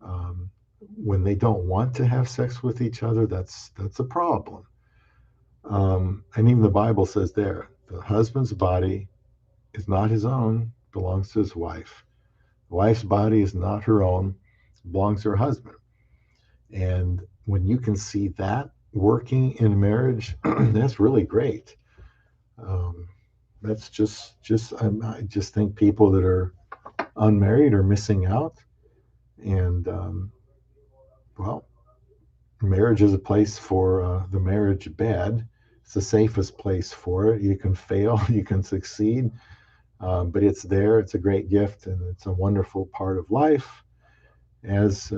Speaker 1: Um, when they don't want to have sex with each other, that's a problem. And even the Bible says there, the husband's body is not his own, belongs to his wife. The wife's body is not her own, belongs to her husband. And when you can see that working in marriage, that's really great. Um, that's I just think people that are unmarried are missing out. And well, marriage is a place for the marriage bed. It's the safest place for it. You can fail, you can succeed, but it's there. It's a great gift, and it's a wonderful part of life. As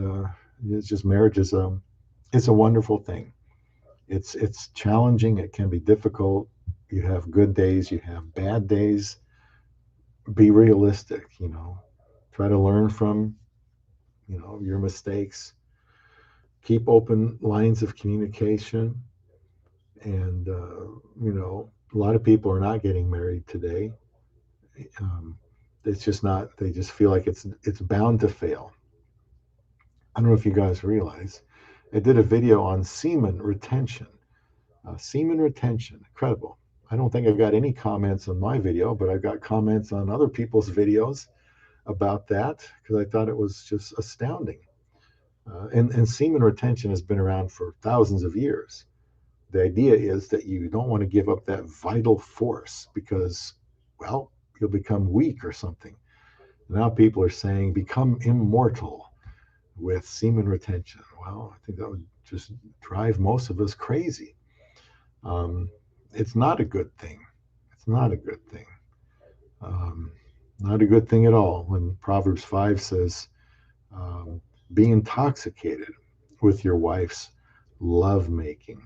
Speaker 1: it's just marriage is it's a wonderful thing. It's challenging. It can be difficult. You have good days. You have bad days. Be realistic. Try to learn from your mistakes. Keep open lines of communication. And a lot of people are not getting married today. Um, it's just not. They just feel like it's bound to fail. I don't know if you guys realize. I did a video on semen retention. Semen retention, incredible. I don't think I've got any comments on my video, but I've got comments on other people's videos. about that because I thought it was just astounding. And semen retention has been around for thousands of years. The idea is that you don't want to give up that vital force because, well, you'll become weak or something. Now people are saying become immortal with semen retention. Well, I think that would just drive most of us crazy. Um, it's not a good thing. It's not a good thing. Um, Not a good thing at all when Proverbs 5 says, um, be intoxicated with your wife's love making.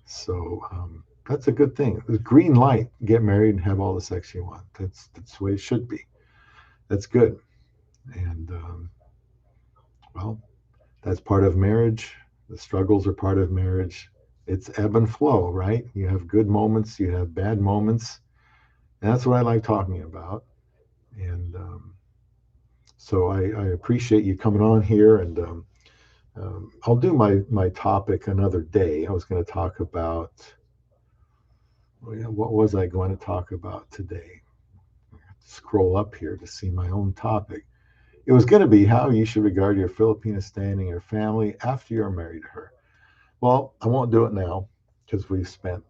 Speaker 1: So that's a good thing. The green light, get married and have all the sex you want. That's the way it should be. That's good. And well, that's part of marriage. The struggles are part of marriage. It's ebb and flow, right? You have good moments, you have bad moments. And that's what I like talking about. And so I appreciate you coming on here. And I'll do my topic another day. I was going to talk about, well, yeah, what was I going to talk about today? Scroll up here to see my own topic. It was going to be how you should regard your Filipina standing in your family after you're married to her. Well, I won't do it now because we've spent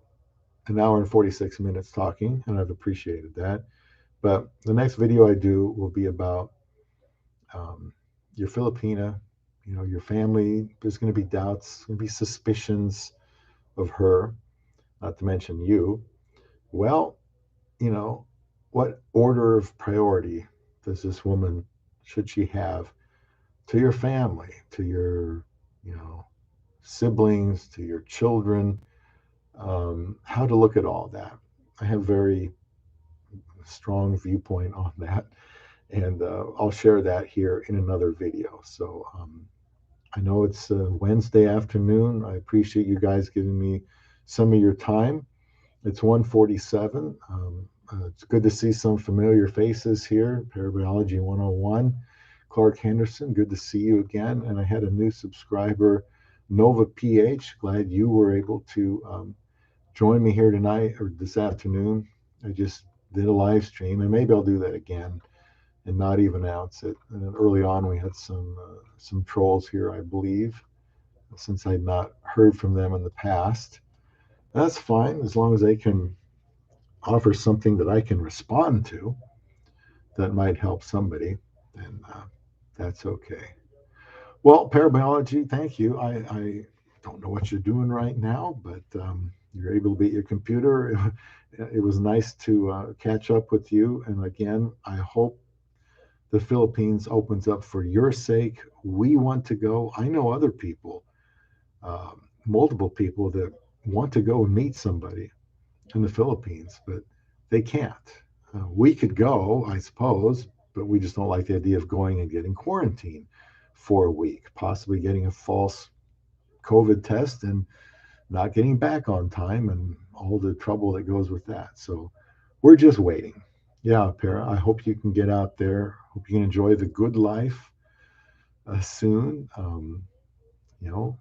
Speaker 1: an hour and 46 minutes talking, and I've appreciated that. But the next video I do will be about um, your Filipina, your family. There's going to be doubts, going to be suspicions of her, not to mention you. Well, you know, what order of priority does this woman, should she have, to your family, to your, you know, siblings, to your children, how to look at all that. I have very strong viewpoint on that, and I'll share that here in another video. So I know it's Wednesday afternoon. I appreciate you guys giving me some of your time. It's 1:47. It's good to see some familiar faces here. Parabology 101. Clark Henderson, good to see you again. And I had a new subscriber, Nova PH. Glad you were able to join me here tonight or this afternoon. I just did a live stream, and maybe I'll do that again and not even announce it. And then early on, we had some trolls here, I believe, since I'd not heard from them in the past. That's fine as long as they can offer something that I can respond to that might help somebody, then that's okay. Well, Parabiology, thank you. I don't know what you're doing right now, but you're able to be at your computer. It was nice to catch up with you. And again, I hope the Philippines opens up for your sake. We want to go. I know other people, multiple people that want to go and meet somebody in the Philippines, but they can't. We could go, I suppose, but we just don't like the idea of going and getting quarantined for a week, possibly getting a false COVID test and not getting back on time and all the trouble that goes with that. So we're just waiting. Yeah, Para, I hope you can get out there. Hope you can enjoy the good life soon. You know,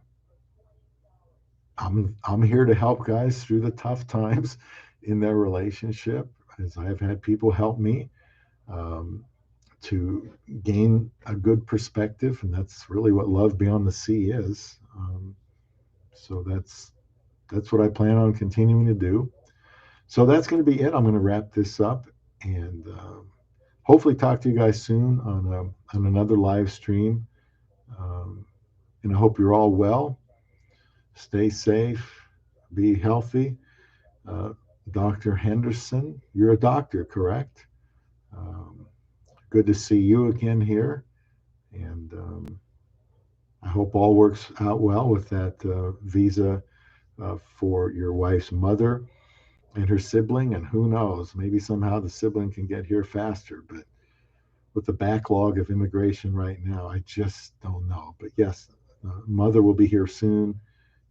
Speaker 1: I'm here to help guys through the tough times in their relationship, as I've had people help me um, to gain a good perspective, and that's really what Love Beyond the Sea is. So that's what I plan on continuing to do. So that's going to be it. I'm going to wrap this up and hopefully talk to you guys soon on another live stream. Um, and I hope you're all well. Stay safe. Be healthy. Uh, Dr. Henderson, you're a doctor, correct? Um, Good to see you again here. And I hope all works out well with that visa for your wife's mother and her sibling. And who knows, maybe somehow the sibling can get here faster. But with the backlog of immigration right now, I just don't know. But yes, mother will be here soon.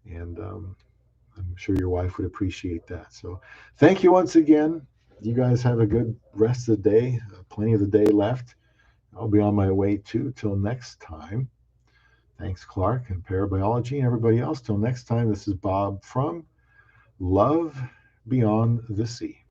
Speaker 1: And I'm sure your wife would appreciate that. So thank you once again. You guys have a good rest of the day, plenty of the day left. I'll be on my way too. Till next time. Thanks, Clark and Parabiology and everybody else. Till next time, this is Bob from Love Beyond the Sea.